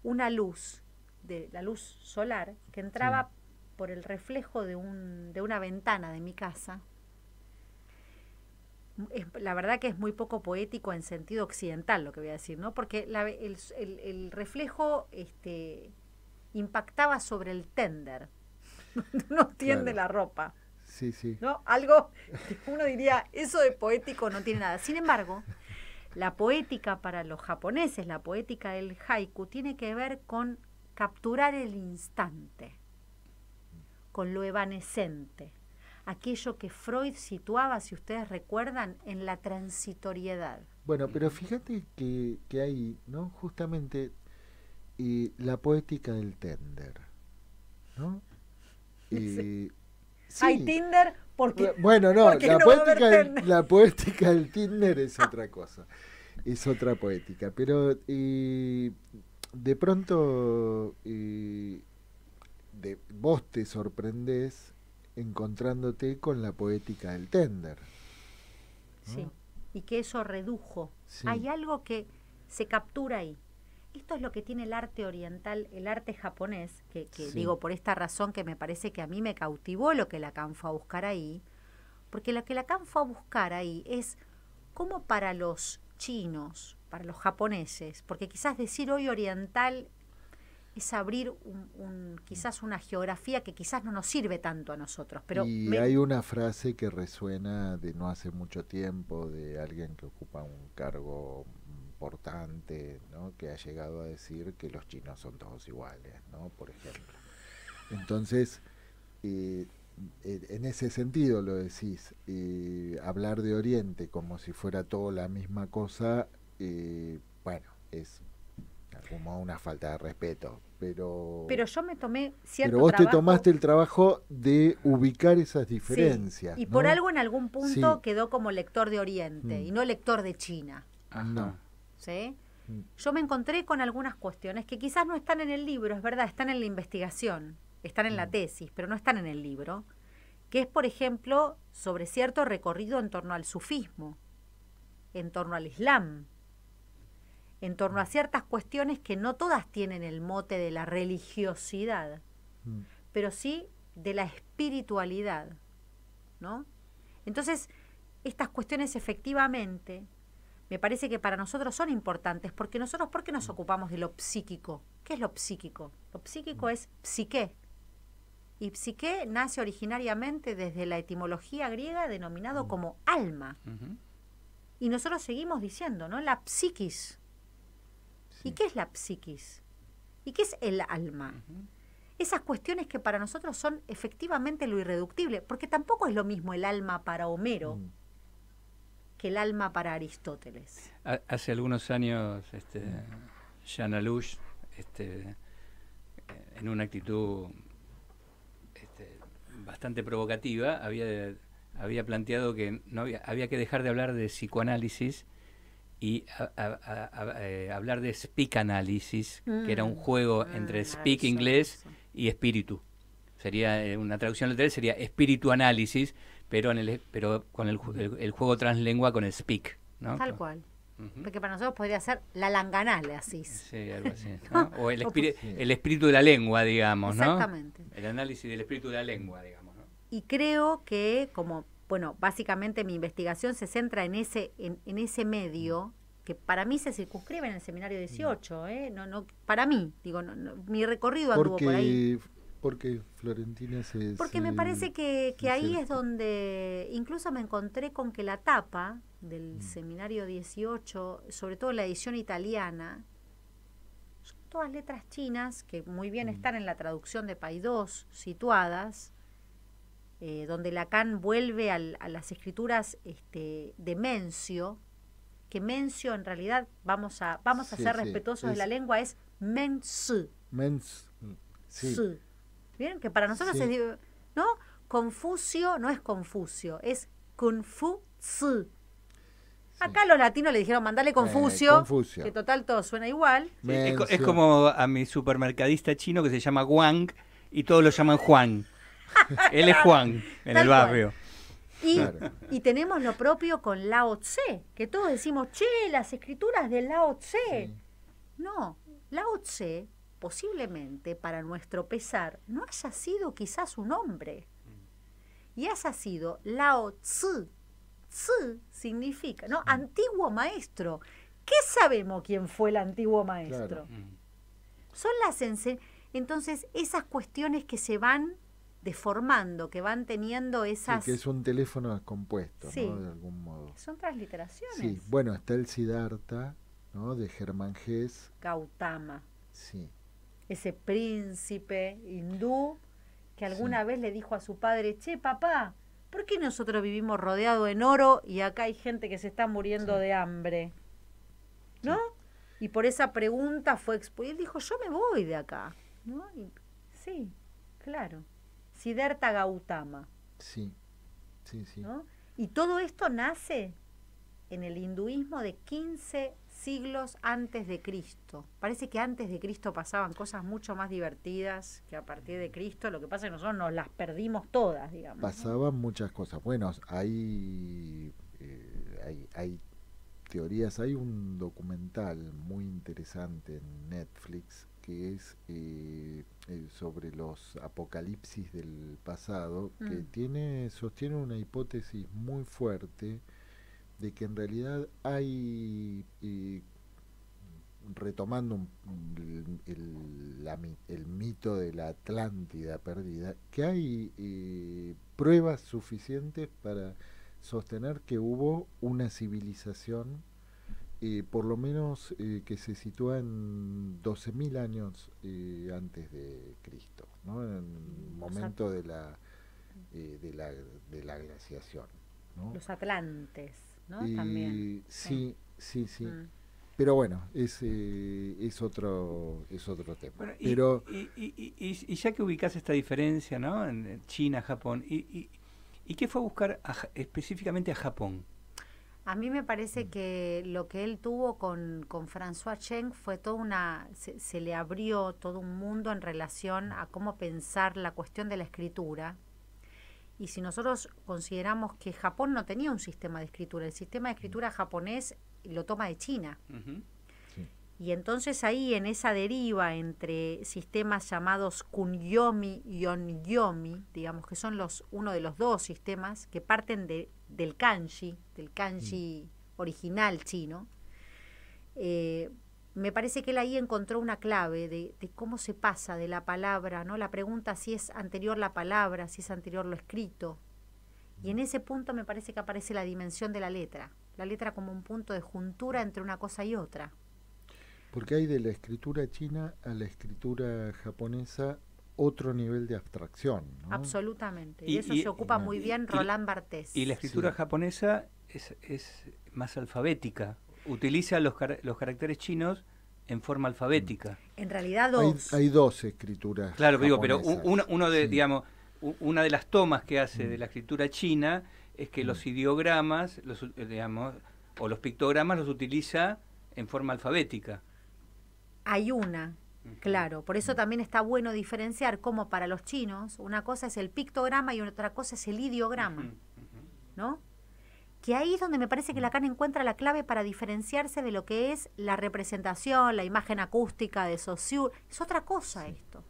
una luz, de la luz solar, que entraba por el reflejo de una ventana de mi casa. La verdad que es muy poco poético en sentido occidental lo que voy a decir, ¿no? Porque el reflejo impactaba sobre el tender. Uno tiende la ropa. Sí, sí. ¿No? Algo que uno diría, eso de poético no tiene nada. Sin embargo, la poética para los japoneses, la poética del haiku, tiene que ver con capturar el instante, con lo evanescente. Aquello que Freud situaba, si ustedes recuerdan, en la transitoriedad. Bueno, pero fíjate que hay, ¿no? Justamente la poética del tender, ¿no? Sí. Hay Tinder porque... Bueno, no, la poética del Tinder es otra cosa, es otra poética, pero de pronto vos te sorprendés encontrándote con la poética del tender, ¿no? Sí, y que eso redujo. Sí. Hay algo que se captura ahí. Esto es lo que tiene el arte oriental, el arte japonés, que digo por esta razón que me parece que a mí me cautivó lo que Lacan fue a buscar ahí, porque lo que Lacan fue a buscar ahí es cómo para los chinos, para los japoneses, porque quizás decir hoy oriental es abrir quizás una geografía que quizás no nos sirve tanto a nosotros. Pero hay una frase que resuena de no hace mucho tiempo, de alguien que ocupa un cargo importante, ¿no? Que ha llegado a decir que los chinos son todos iguales, ¿no? Por ejemplo. Entonces, en ese sentido lo decís, hablar de Oriente como si fuera todo la misma cosa, bueno, es como una falta de respeto, pero yo me tomé cierto pero vos trabajo, te tomaste el trabajo de ubicar esas diferencias, sí, y ¿no? por algo en algún punto quedó como lector de Oriente y no lector de China. No. ¿Sí? Yo me encontré con algunas cuestiones que quizás no están en el libro, es verdad, están en la investigación, están en la tesis, pero no están en el libro, que es, por ejemplo, sobre cierto recorrido en torno al sufismo, en torno al Islam, en torno a ciertas cuestiones que no todas tienen el mote de la religiosidad, pero sí de la espiritualidad, ¿no? Entonces, estas cuestiones efectivamente me parece que para nosotros son importantes, porque nosotros, ¿por qué nos ocupamos de lo psíquico? ¿Qué es lo psíquico? Lo psíquico es psique, y psique nace originariamente desde la etimología griega denominado como alma, y nosotros seguimos diciendo, ¿no? La psiquis. ¿Y qué es la psiquis? ¿Y qué es el alma? Esas cuestiones que para nosotros son efectivamente lo irreductible, porque tampoco es lo mismo el alma para Homero que el alma para Aristóteles. Hace algunos años, Jean Alouche, en una actitud bastante provocativa, había planteado que había que dejar de hablar de psicoanálisis y hablar de speak análisis, que era un juego entre speak inglés y espíritu. Sería una traducción literal, sería espíritu análisis, pero con el juego translengua con el speak, ¿no? Tal cual. Porque para nosotros podría ser la langanálisis. Sí, algo así, ¿no? O el espíritu de la lengua, digamos, ¿no? Exactamente. El análisis del espíritu de la lengua, digamos, ¿no? Y creo que básicamente mi investigación se centra en ese medio que para mí se circunscribe en el seminario 18, no para mí, digo, mi recorrido anduvo por ahí. Porque Florentina Porque me parece que ahí es donde incluso me encontré con que la tapa del seminario 18, sobre todo la edición italiana, todas letras chinas que muy bien están en la traducción de Paidós situadas, donde Lacan vuelve a las escrituras de Mencio, que Mencio en realidad, vamos a ser respetuosos de la lengua, es Mensu. Sí. ¿Bien? Que para nosotros es, ¿no? Confucio no es Confucio, es Confucio. Acá los latinos le dijeron, mandale Confucio, que total todo suena igual. Es como a mi supermercadista chino que se llama Wang y todos lo llaman Juan. Él es Juan en el barrio. Y tenemos lo propio con Lao Tse, que todos decimos, che, las escrituras de Lao Tse. Sí. No, Lao Tse posiblemente, para nuestro pesar, no haya sido quizás un hombre. Y haya sido Lao Tzu. Tzu significa, ¿no? Antiguo maestro. ¿Qué sabemos quién fue el antiguo maestro? Claro. Son las entonces esas cuestiones que se van deformando, que van teniendo esas... Sí, que es un teléfono descompuesto, ¿no? De algún modo. Son transliteraciones. Sí, bueno, está el Siddhartha, ¿no? De Germán Hesse. Gautama. Sí. Ese príncipe hindú que alguna vez le dijo a su padre, che, papá, ¿por qué nosotros vivimos rodeados en oro y acá hay gente que se está muriendo de hambre? ¿No? Y por esa pregunta y él dijo, yo me voy de acá, ¿no? Sí, claro. Siddhartha Gautama. Sí. ¿No? Y todo esto nace en el hinduismo de 15 siglos antes de Cristo. Parece que antes de Cristo pasaban cosas mucho más divertidas que a partir de Cristo. Lo que pasa es que nosotros nos las perdimos todas, digamos. Pasaban muchas cosas. Bueno, hay teorías. Hay un documental muy interesante en Netflix que es sobre los apocalipsis del pasado, que sostiene una hipótesis muy fuerte de que en realidad hay, retomando el mito de la Atlántida perdida, que hay pruebas suficientes para sostener que hubo una civilización, por lo menos que se sitúa en 12.000 años antes de Cristo, ¿no? En el momento de la glaciación, ¿no? Los atlantes, ¿no? También. Sí. Pero bueno, es otro tema. Bueno, pero y ya que ubicás esta diferencia, ¿no? En China, Japón, ¿y qué fue a buscar específicamente a Japón? A mí me parece que lo que él tuvo con François Cheng fue se le abrió todo un mundo en relación a cómo pensar la cuestión de la escritura. Y si nosotros consideramos que Japón no tenía un sistema de escritura, el sistema de escritura japonés lo toma de China. Uh-huh. sí. Y entonces ahí en esa deriva entre sistemas llamados Kunyomi y Onyomi, digamos que son uno de los dos sistemas que parten del kanji original chino, me parece que él ahí encontró una clave de cómo se pasa de la palabra, ¿no? La pregunta si es anterior la palabra, si es anterior lo escrito. Y en ese punto me parece que aparece la dimensión de la letra como un punto de juntura entre una cosa y otra. Porque hay de la escritura china a la escritura japonesa otro nivel de abstracción, ¿no? Absolutamente. Y eso se ocupa muy bien Roland Barthes. Y la escritura japonesa es más alfabética. Utiliza los caracteres chinos en forma alfabética. En realidad dos. Hay dos escrituras. Claro, digo, pero digamos, una de las tomas que hace de la escritura china es que los ideogramas, o los pictogramas los utiliza en forma alfabética. Hay una, claro. Por eso también está bueno diferenciar cómo para los chinos una cosa es el pictograma y otra cosa es el ideograma, ¿no? Que ahí es donde me parece que Lacan encuentra la clave para diferenciarse de lo que es la representación, la imagen acústica de Saussure. Es otra cosa esto.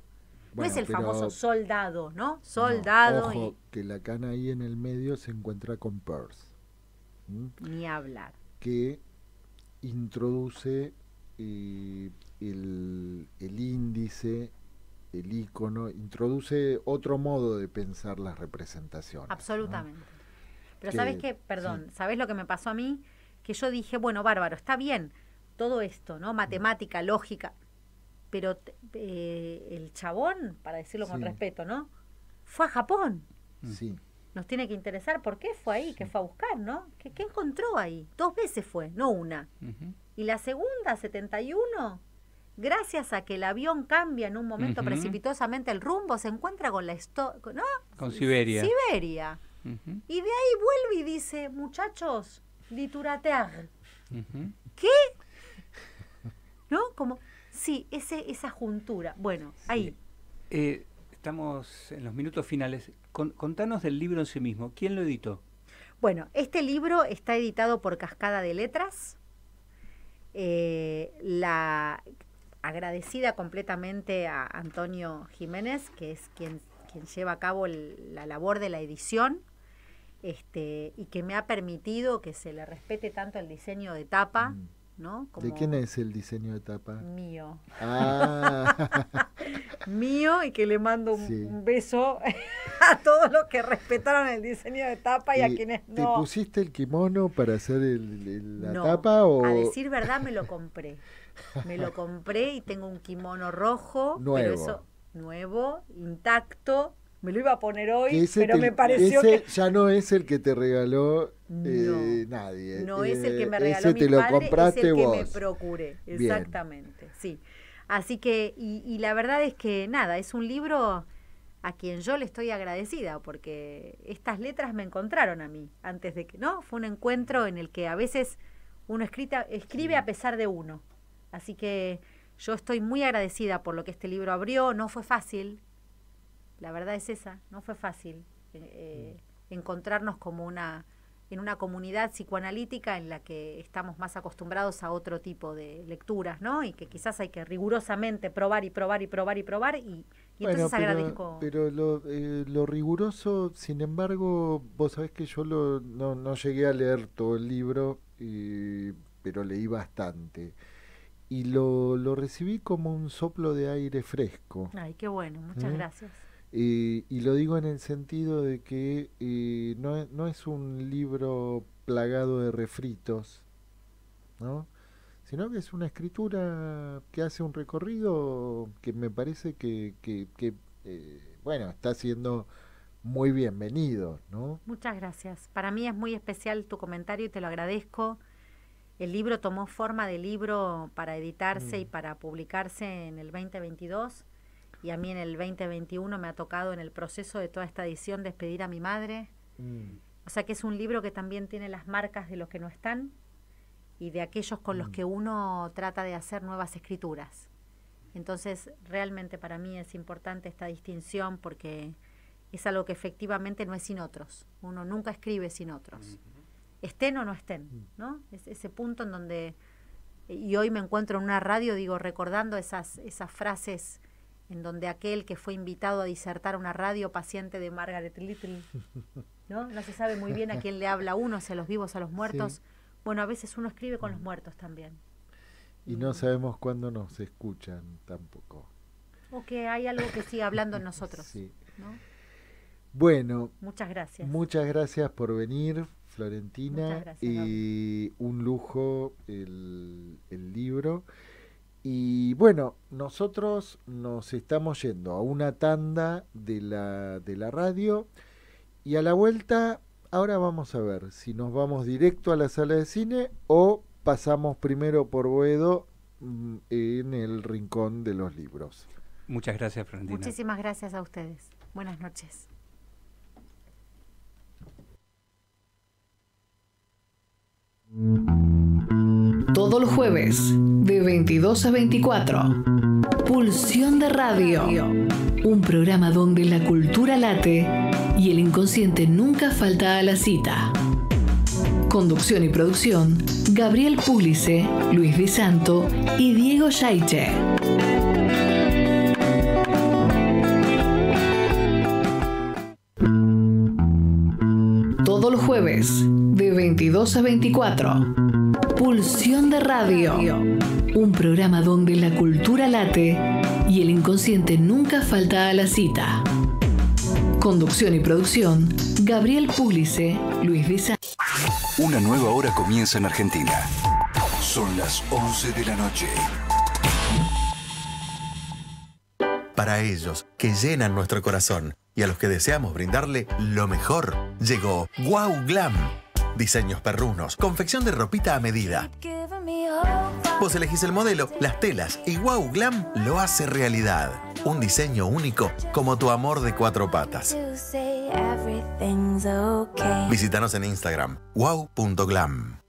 Bueno, no es el famoso soldado, ¿no? Soldado. No, ojo, que Lacan ahí en el medio se encuentra con Peirce. Ni hablar. Que introduce el índice, el ícono, introduce otro modo de pensar las representaciones. Absolutamente. ¿No? Pero ¿sabes qué? Perdón, ¿sabes lo que me pasó a mí? Que yo dije, bueno, bárbaro, está bien todo esto, ¿no? Matemática, lógica, pero el chabón, para decirlo con Sí. respeto, ¿no? Fue a Japón. Sí. Nos tiene que interesar por qué fue ahí, qué fue a buscar, ¿no? ¿Qué encontró ahí? 2 veces fue, no una. Ujú. Y la segunda, 71, gracias a que el avión cambia en un momento Ujú. precipitosamente el rumbo, se encuentra con ¿no? Con Siberia. Siberia. Ujú, Y de ahí vuelve y dice, muchachos, literature. ujú. ¿Qué? ¿No? Como, sí, esa juntura. Bueno, ahí. Estamos en los minutos finales. Contanos del libro en sí mismo. ¿Quién lo editó? Bueno, este libro está editado por Cascada de Letras. La agradecida completamente a Antonio Jiménez, que es quien lleva a cabo la labor de la edición, y que me ha permitido que se le respete tanto el diseño de tapa, ¿no? ¿De quién es el diseño de tapa? Mío. Ah, Mío, y que le mando Sí. un beso a todos los que respetaron el diseño de tapa y a quienes ¿te no. pusiste el kimono para hacer la No, tapa o a decir verdad me lo compré. Me lo compré y tengo un kimono rojo, Nuevo. pero eso nuevo, intacto. Me lo iba a poner que hoy, ese pero te- me pareció ese que ya no es el que te regaló No, nadie? no es el que me regaló ese mi te lo padre, compraste es el que vos. me procuré. Bien. Exactamente, sí. Así que, y la verdad es que nada, es un libro a quien yo le estoy agradecida, porque estas letras me encontraron a mí, antes de que, ¿no? Fue un encuentro en el que a veces uno escribe a pesar de uno. Así que yo estoy muy agradecida por lo que este libro abrió. No fue fácil, la verdad es esa, no fue fácil encontrarnos como en una comunidad psicoanalítica en la que estamos más acostumbrados a otro tipo de lecturas, ¿no? Y que quizás hay que rigurosamente probar y probar y probar y probar, y Bueno, entonces agradezco. pero lo riguroso, sin embargo, vos sabés que yo no llegué a leer todo el libro, pero leí bastante. Y lo recibí como un soplo de aire fresco. Ay, qué bueno, muchas gracias. Y lo digo en el sentido de que no es un libro plagado de refritos, ¿no? Sino que es una escritura que hace un recorrido que me parece que bueno, está siendo muy bienvenido, ¿no? Muchas gracias. Para mí es muy especial tu comentario y te lo agradezco. El libro tomó forma de libro para editarse y para publicarse en el 2022. Y a mí en el 2021 me ha tocado en el proceso de toda esta edición despedir a mi madre. O sea que es un libro que también tiene las marcas de los que no están y de aquellos con los que uno trata de hacer nuevas escrituras. Entonces realmente para mí es importante esta distinción, porque es algo que efectivamente no es sin otros. Uno nunca escribe sin otros. Estén o no estén, ¿no? Es ese punto en donde, y hoy me encuentro en una radio, digo, recordando esas frases en donde aquel que fue invitado a disertar a una radio, paciente de Margaret Little, ¿no? No se sabe muy bien a quién le habla uno, si a los vivos, a los muertos. Sí. Bueno, a veces uno escribe con los muertos también. Y no sabemos cuándo nos escuchan tampoco. O que hay algo que siga hablando en nosotros, Sí. ¿no? Bueno, Muchas gracias. muchas gracias por venir, Florentina. Muchas gracias, Y un lujo el libro. Y bueno, nosotros nos estamos yendo a una tanda de la radio, y a la vuelta ahora vamos a ver si nos vamos directo a la sala de cine o pasamos primero por Boedo en el rincón de los libros. Muchas gracias, Florentina. Muchísimas gracias a ustedes. Buenas noches. Todos los jueves, de 22 a 24. Pulsión de Radio. Un programa donde la cultura late y el inconsciente nunca falta a la cita. Conducción y producción, Gabriel Púlice, Luis Di Santo y Diego Yaiche. Todos los jueves, de 22 a 24. Pulsión de Radio. Un programa donde la cultura late y el inconsciente nunca falta a la cita. Conducción y producción, Gabriel Púlice, Luis Di Santo. Una nueva hora comienza en Argentina. Son las 11 de la noche. Para ellos, que llenan nuestro corazón y a los que deseamos brindarle lo mejor, llegó Wow Glam. Diseños perrunos, confección de ropita a medida. Vos elegís el modelo, las telas y Wow Glam lo hace realidad. Un diseño único como tu amor de 4 patas. Visítanos en Instagram, wow.glam.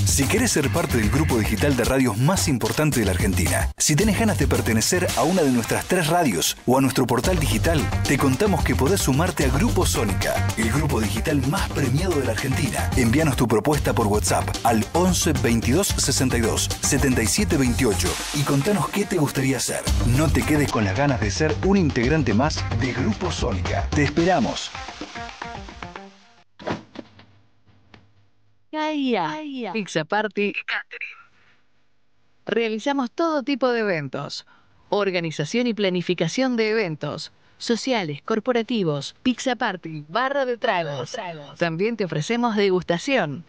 Si querés ser parte del grupo digital de radios más importante de la Argentina, si tenés ganas de pertenecer a una de nuestras 3 radios o a nuestro portal digital, te contamos que podés sumarte a Grupo Sónica, el grupo digital más premiado de la Argentina. Envíanos tu propuesta por WhatsApp al 11 22 62 77 28 y contanos qué te gustaría hacer. No te quedes con las ganas de ser un integrante más de Grupo Sónica. Te esperamos. Pizza Party Catering. Realizamos todo tipo de eventos, organización y planificación de eventos sociales, corporativos, pizza party, barra de tragos. También te ofrecemos degustación.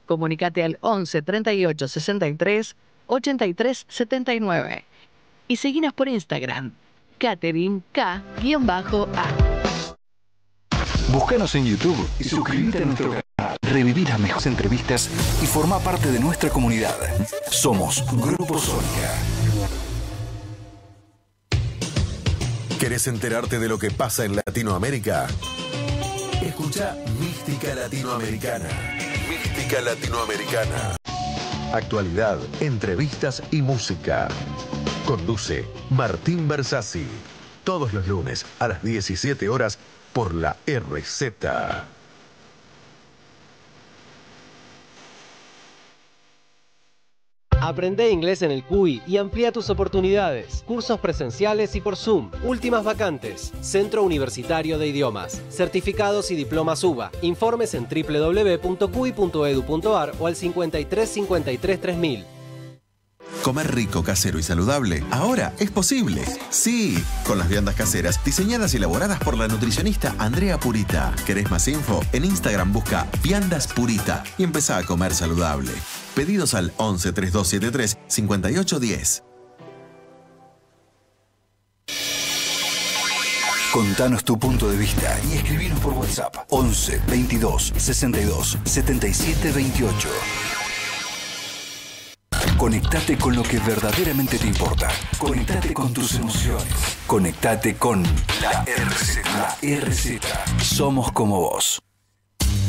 Comunicate al 11 38 63 83 79 y seguinos por Instagram, Catering K-A. Búscanos en YouTube y suscríbete a nuestro canal. Reviví las mejores entrevistas y forma parte de nuestra comunidad. Somos Grupo Sónica. ¿Querés enterarte de lo que pasa en Latinoamérica? Escucha Mística Latinoamericana. Mística Latinoamericana. Actualidad, entrevistas y música. Conduce Martín Bersassi. Todos los lunes a las 17 horas por la RZ. Aprende inglés en el CUI y amplía tus oportunidades. Cursos presenciales y por Zoom. Últimas vacantes. Centro Universitario de Idiomas. Certificados y diplomas UBA. Informes en www.cui.edu.ar o al 53 53 3000. Comer rico, casero y saludable, ahora es posible. Sí, con las viandas caseras diseñadas y elaboradas por la nutricionista Andrea Purita. ¿Querés más info? En Instagram busca Viandas Purita y empezá a comer saludable. Pedidos al 11 3273 5810. Contanos tu punto de vista y escribinos por WhatsApp 11 22 62 77 28. Conectate con lo que verdaderamente te importa. Conectate con tus emociones. Conectate con la RZ. La RZ. Somos como vos.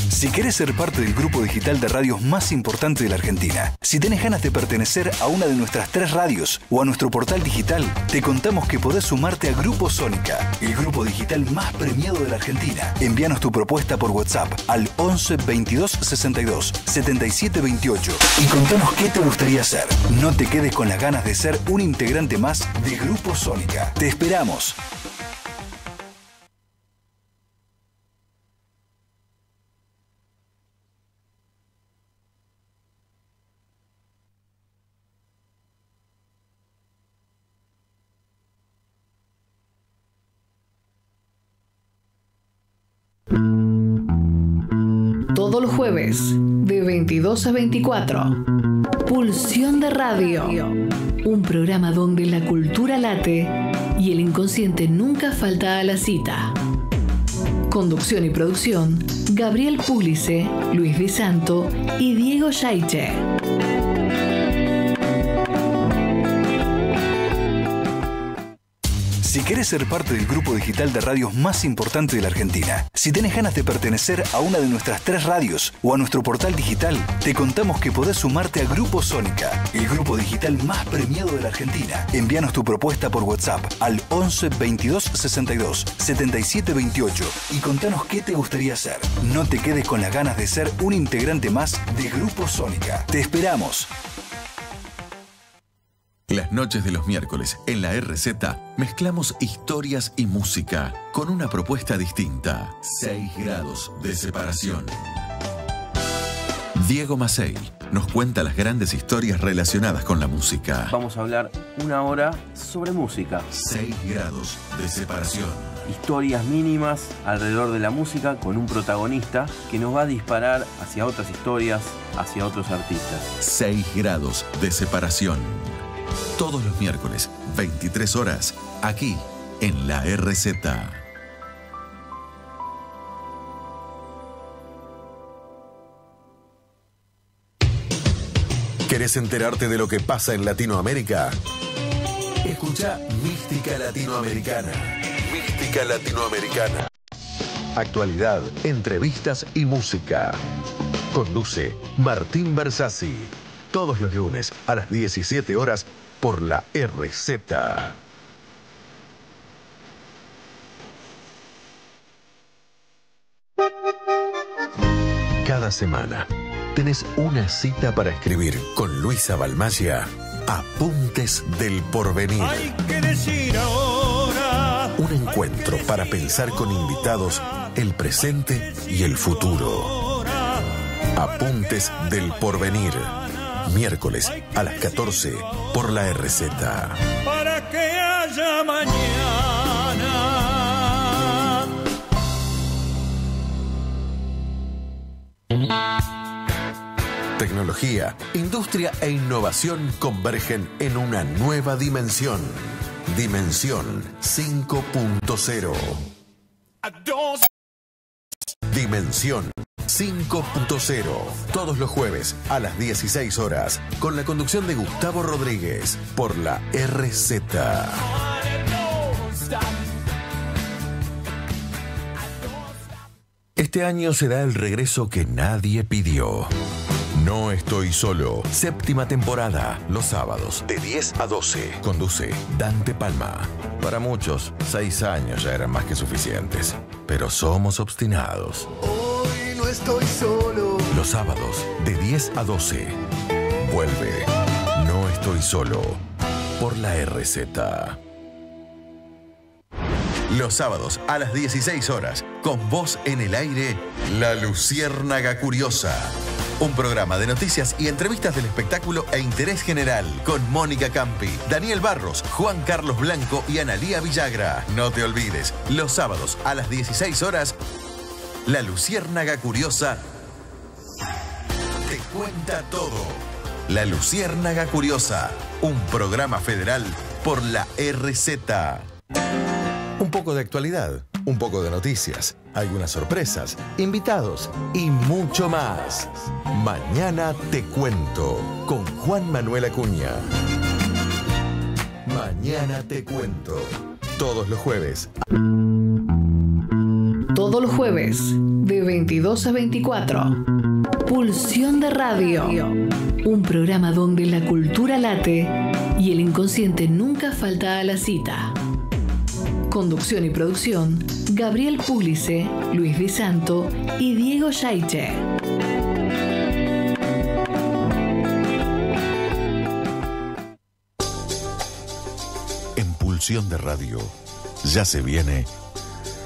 Si querés ser parte del grupo digital de radios más importante de la Argentina, si tenés ganas de pertenecer a una de nuestras 3 radios o a nuestro portal digital, te contamos que podés sumarte a Grupo Sónica, el grupo digital más premiado de la Argentina. Envíanos tu propuesta por WhatsApp al 11 22 62 77 28 y contanos qué te gustaría hacer. No te quedes con las ganas de ser un integrante más de Grupo Sónica. Te esperamos. Todos los jueves, de 22 a 24. Pulsión de Radio. Un programa donde la cultura late y el inconsciente nunca falta a la cita. Conducción y producción, Gabriel Púlice, Luis Di Santo y Diego Yaiche. Si querés ser parte del grupo digital de radios más importante de la Argentina, si tenés ganas de pertenecer a una de nuestras 3 radios o a nuestro portal digital, te contamos que podés sumarte a Grupo Sónica, el grupo digital más premiado de la Argentina. Envíanos tu propuesta por WhatsApp al 11 22 62 77 28 y contanos qué te gustaría hacer. No te quedes con las ganas de ser un integrante más de Grupo Sónica. Te esperamos. Las noches de los miércoles en la RZ mezclamos historias y música con una propuesta distinta. 6 grados de separación. Diego Macei nos cuenta las grandes historias relacionadas con la música. Vamos a hablar 1 hora sobre música. 6 grados de separación. Historias mínimas alrededor de la música con un protagonista que nos va a disparar hacia otras historias, hacia otros artistas. 6 grados de separación. Todos los miércoles, 23 horas, aquí en la RZ. ¿Querés enterarte de lo que pasa en Latinoamérica? Escucha Mística Latinoamericana. Mística Latinoamericana. Actualidad, entrevistas y música. Conduce Martín Bersassi. Todos los lunes a las 17 horas por la RZ. Cada semana tenés una cita para escribir con Luisa Balmaya. Apuntes del porvenir. Hay que decir ahora. Un encuentro para pensar con invitados el presente y el futuro. Apuntes del porvenir. Miércoles a las 14 por la RZ. Para que haya mañana. Tecnología, industria e innovación convergen en una nueva dimensión. Dimensión 5.0. Dimensión 5.0. Todos los jueves a las 16 horas con la conducción de Gustavo Rodríguez por la RZ. Este año será el regreso que nadie pidió. No estoy solo. 7ª temporada, los sábados, de 10 a 12. Conduce Dante Palma. Para muchos, 6 años ya eran más que suficientes. Pero somos obstinados. Hoy no estoy solo. Los sábados, de 10 a 12. Vuelve. No estoy solo. Por la RZ. Los sábados a las 16 horas, con voz en el aire, La Luciérnaga Curiosa. Un programa de noticias y entrevistas del espectáculo e interés general con Mónica Campi, Daniel Barros, Juan Carlos Blanco y Analía Villagra. No te olvides, los sábados a las 16 horas, La Luciérnaga Curiosa te cuenta todo. La Luciérnaga Curiosa, un programa federal por la RZ. Un poco de actualidad, un poco de noticias, algunas sorpresas, invitados y mucho más. Mañana te cuento con Juan Manuel Acuña. Mañana te cuento. Todos los jueves. Todos los jueves, de 22 a 24. Pulsión de Radio. Un programa donde la cultura late y el inconsciente nunca falta a la cita. Conducción y producción, Gabriel Pulice, Luis Di Santo y Diego Yaiche. En Pulsión de Radio ya se viene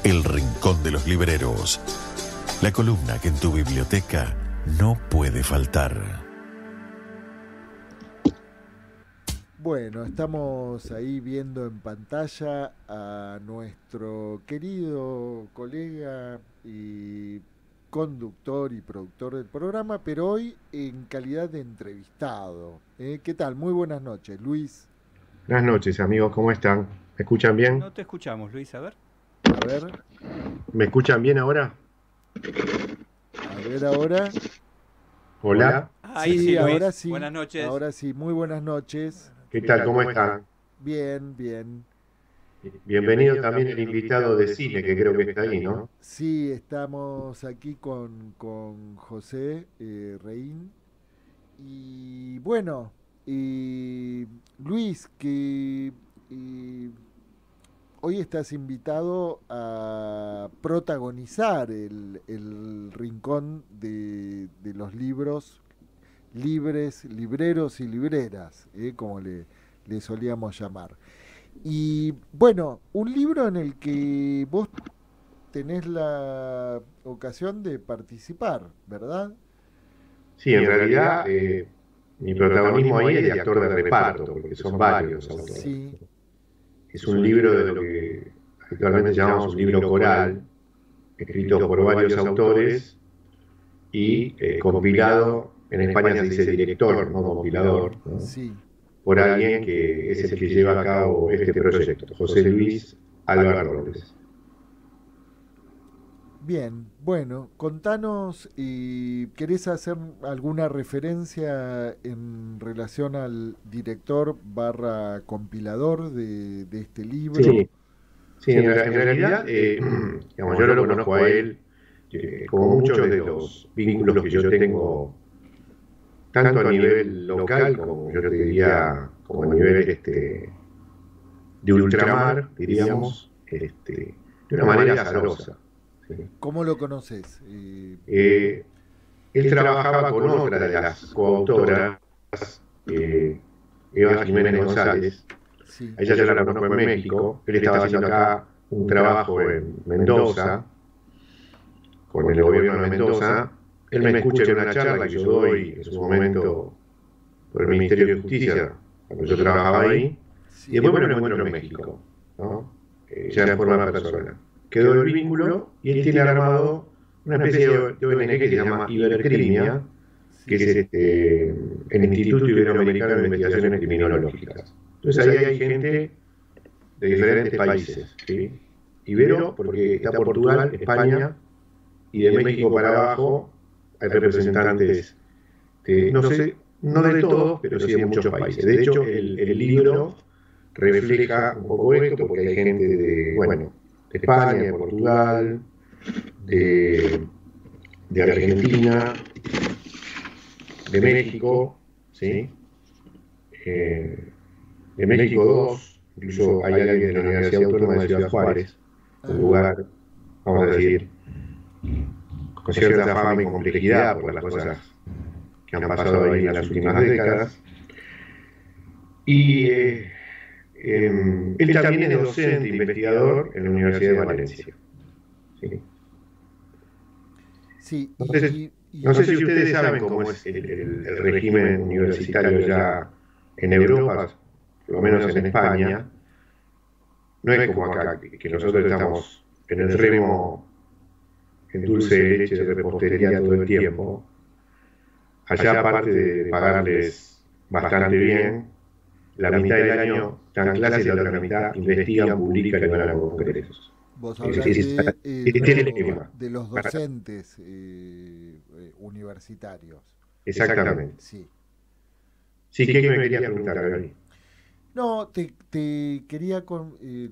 El Rincón de los Libreros, la columna que en tu biblioteca no puede faltar. Bueno, estamos ahí viendo en pantalla a nuestro querido colega y conductor y productor del programa, pero hoy en calidad de entrevistado. ¿Qué tal? Muy buenas noches, Luis. Buenas noches, amigos, ¿cómo están? ¿Me escuchan bien? No te escuchamos, Luis, a ver. A ver. ¿Me escuchan bien ahora? A ver ahora. Hola. Ahí sí, sí, Luis. ahora sí. Buenas noches. Ahora sí, muy buenas noches. ¿Qué tal? ¿Cómo están? Bien, bien. Bienvenido también el invitado de cine, que creo que está ahí, ¿no? Sí, estamos aquí con José Reín. Y bueno, Luis, que hoy estás invitado a protagonizar el rincón de los libros libres, libreros y libreras, como le solíamos llamar. Y bueno, un libro en el que vos tenés la ocasión de participar, ¿verdad? Sí, en realidad mi protagonismo ahí es de actor de reparto, porque son varios autores. Sí. Es un libro de lo que actualmente llamamos un libro coral, escrito por varios autores y compilado. En España se dice director, no compilador, ¿no? Sí. por alguien que es el que lleva a cabo este proyecto, José Luis Álvaro Robles. Bien, bueno, contanos, ¿querés hacer alguna referencia en relación al director / compilador de este libro? Sí, en realidad, digamos, yo lo conozco a él, como muchos de los vínculos que yo tengo, tanto a nivel local, como yo te diría, como a nivel de ultramar, diríamos, de una manera azarosa. ¿Cómo lo conoces? Él trabajaba con otra de las coautoras, Eva Jiménez González. Sí. A ella yo la conozco en México. Él estaba haciendo acá un trabajo en Mendoza, con el gobierno de Mendoza. Él me escucha en una charla que yo doy en su momento por el Ministerio de Justicia, cuando yo trabajaba ahí, y después me lo encuentro en México, ¿no? Ya en forma personal. Quedó el vínculo y él tiene armado una especie de ONG que se llama Ibercrimia, que es el Instituto Iberoamericano de Investigaciones Criminológicas. Entonces ahí hay gente de diferentes países, ¿sí? Ibero, porque está Portugal, España, y de México para abajo hay representantes, no de todos, pero sí de muchos países. De hecho, el libro refleja un poco esto, porque hay gente de España, de Portugal, de Argentina, de México, ¿sí? De México 2, incluso hay alguien de la Universidad Autónoma de Ciudad Juárez, un lugar, vamos a decir, con cierta fama y complejidad por las cosas que han pasado ahí en las últimas décadas. Y él también es docente e investigador en la Universidad de Valencia. Sí. Entonces, no sé si ustedes saben cómo es el régimen universitario ya en Europa, por lo menos en España. No es como acá, que nosotros estamos en el remo, en dulce de leche de repostería todo el tiempo. Allá, aparte de pagarles bastante bien, la mitad del año están en clases y la otra mitad investigan, publican y van a los congresos. Vos hablás de los docentes universitarios. Exactamente. Sí. Sí, ¿qué me querías preguntar, Gaby? No, te quería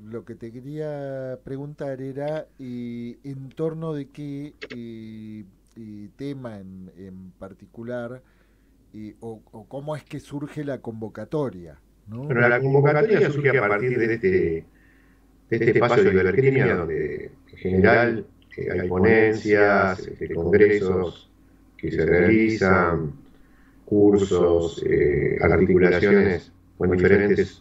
lo que te quería preguntar era en torno de qué tema en particular o cómo es que surge la convocatoria, ¿no? Bueno, la convocatoria surge a partir de este espacio de Ibercrimia, donde en general hay ponencias, congresos que se realizan, cursos, articulaciones con diferentes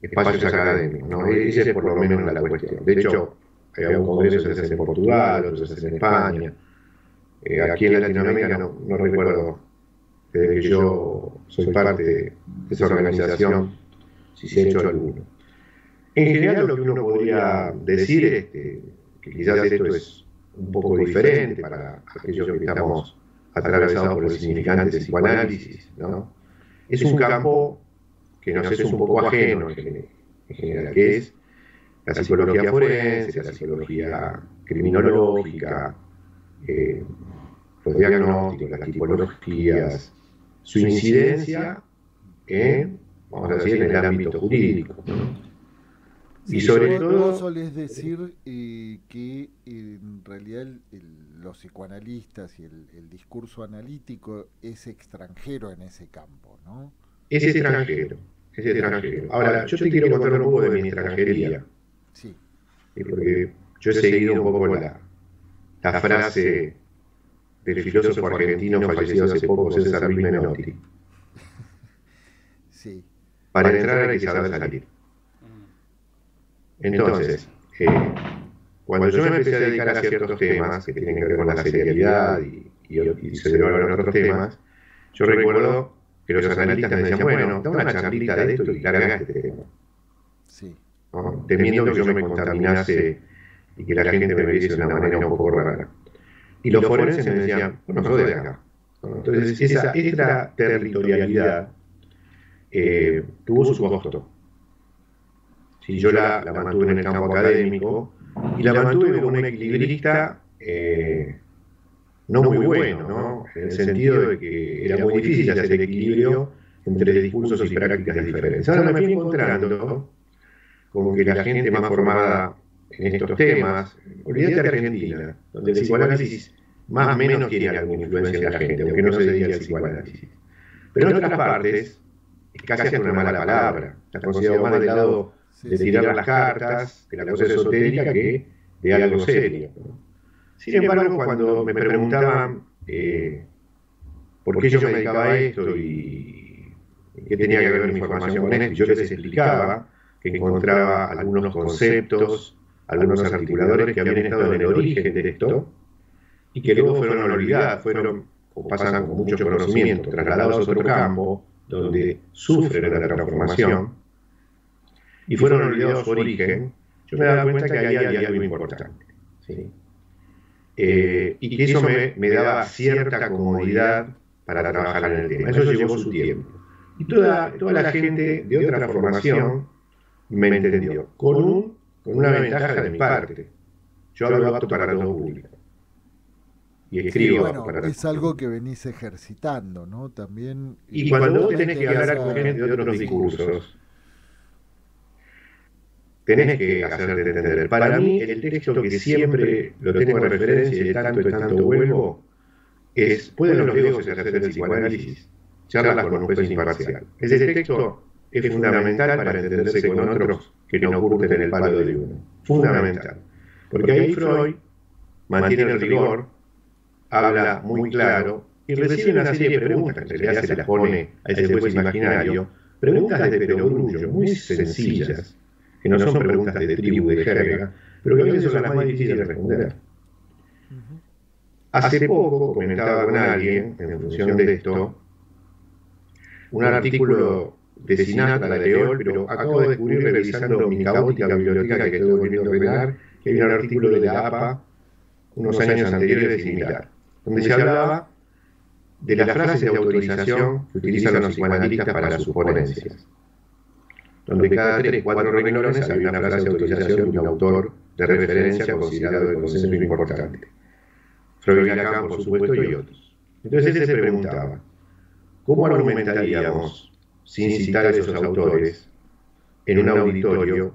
espacios académicos, ¿no? Esa es por lo menos la cuestión. De hecho, hay un congreso que se hace en Portugal, otros se hace en España. Aquí en Latinoamérica no recuerdo, desde que yo soy parte de esa organización, si se ha hecho alguno. En general, lo que uno podría decir es que quizás esto es un poco diferente para aquellos que estamos atravesados por el significante psicoanálisis, ¿no? Es un campo que nos es un poco ajeno en general, que es la psicología forense, la psicología criminológica, los diagnósticos, las tipologías, su incidencia vamos a decir, en el ámbito jurídico, ¿no? Sí, y sobre todo... Vos solés decir que en realidad los psicoanalistas y el discurso analítico es extranjero en ese campo, ¿no? Es extranjero. Ahora, yo te quiero contar un poco de mi extranjería. Sí. Porque yo he seguido un poco la frase del filósofo argentino fallecido hace poco, César Luis Menotti. Sí. Para entrar hay que saber salir. Entonces, cuando yo me empecé a dedicar a ciertos temas que tienen que ver con la serialidad y se derivaron otros temas, yo recuerdo que los analistas me decían, bueno, da una charlita de esto y larga este tema. Sí. ¿No? Temiendo que yo me contaminase y que la gente me viese de una manera un poco rara. Y los forenses me decían, bueno, sos de acá. ¿No? Entonces, esa extraterritorialidad tuvo su costo. Sí, yo la mantuve en el campo académico y la mantuve como un equilibrista no muy bueno, ¿no? En el sentido de que era muy difícil hacer el equilibrio entre discursos y prácticas diferentes. Ahora me fui encontrando con que la gente más formada en estos temas, olvídate de Argentina, donde el psicoanálisis más o menos tiene alguna influencia en la gente, aunque no se dedica al psicoanálisis. Pero en otras partes, es casi hasta una mala palabra, está considerado más del lado de tirar las cartas, de la cosa esotérica, que de algo serio, ¿no? Sin embargo, cuando me preguntaban por qué yo me dedicaba a esto y qué tenía que ver mi formación con esto, yo les explicaba que encontraba algunos conceptos, algunos articuladores que habían estado en el origen de esto y que luego fueron olvidados, o pasan con mucho conocimiento, trasladados a otro campo donde sufren la transformación y fueron olvidados su origen. Yo me daba cuenta que ahí había algo importante, ¿sí? Y que eso me daba cierta comodidad para trabajar en el tema. Eso llevó su tiempo. Y toda la gente de otra formación me entendió, con una ventaja de mi parte. Yo hablo apto para todo público. Y escribo. Sí, bueno, es algo que venís ejercitando, ¿no? También. Y cuando vos tenés que hablar con gente de otros discursos, tenés que hacerte entender. Para mí, el texto que siempre lo tengo en referencia y de tanto vuelvo, es: ¿pueden los griegos ejercer el psicoanálisis? Charlas con un juez imparcial. Ese texto es fundamental para entenderse con otros que no curten en el palo de uno. Fundamental. Porque ahí Freud mantiene el rigor, habla muy claro y recibe una serie de preguntas que en realidad se las pone a ese juez imaginario, preguntas de perogrullo, muy sencillas, que no son preguntas de tribu, de jerga, pero que a veces son las más difíciles de responder. Hace poco comentaba con alguien, en función de esto, un artículo de Sinatra de Leol, pero acabo de descubrir, revisando mi caótica biblioteca que estoy volviendo a ordenar, que había un artículo de la APA unos años anteriores similar, donde se hablaba de las frases de autorización que utilizan los psicoanalistas para sus ponencias, donde cada 3-4 renglones había una frase de autorización de un autor de referencia considerado de consenso importante. Freud y Lacan, por supuesto, y otros. Entonces él se preguntaba: ¿cómo argumentaríamos, sin citar a esos autores, en un auditorio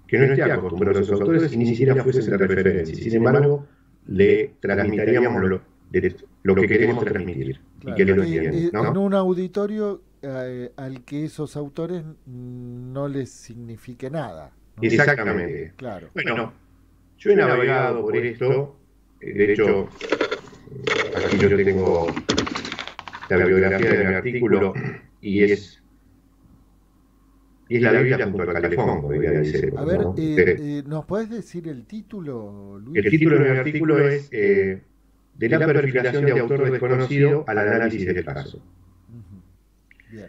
que no esté acostumbrado a esos autores y ni siquiera fuesen de referencia? Sin embargo, le transmitiríamos lo que queremos transmitir, claro, y que le lo entiendan, ¿no? En un auditorio al que esos autores no les signifique nada, ¿no? Exactamente. Claro. Bueno, yo he navegado por esto. De hecho, aquí yo tengo la biografía de mi artículo y es la Biblia junto al calefón, podría decir. A ver, ¿no? ¿Nos podés decir el título, Luis? El título de mi artículo es de la perfilación de autor desconocido al análisis del caso. Bien.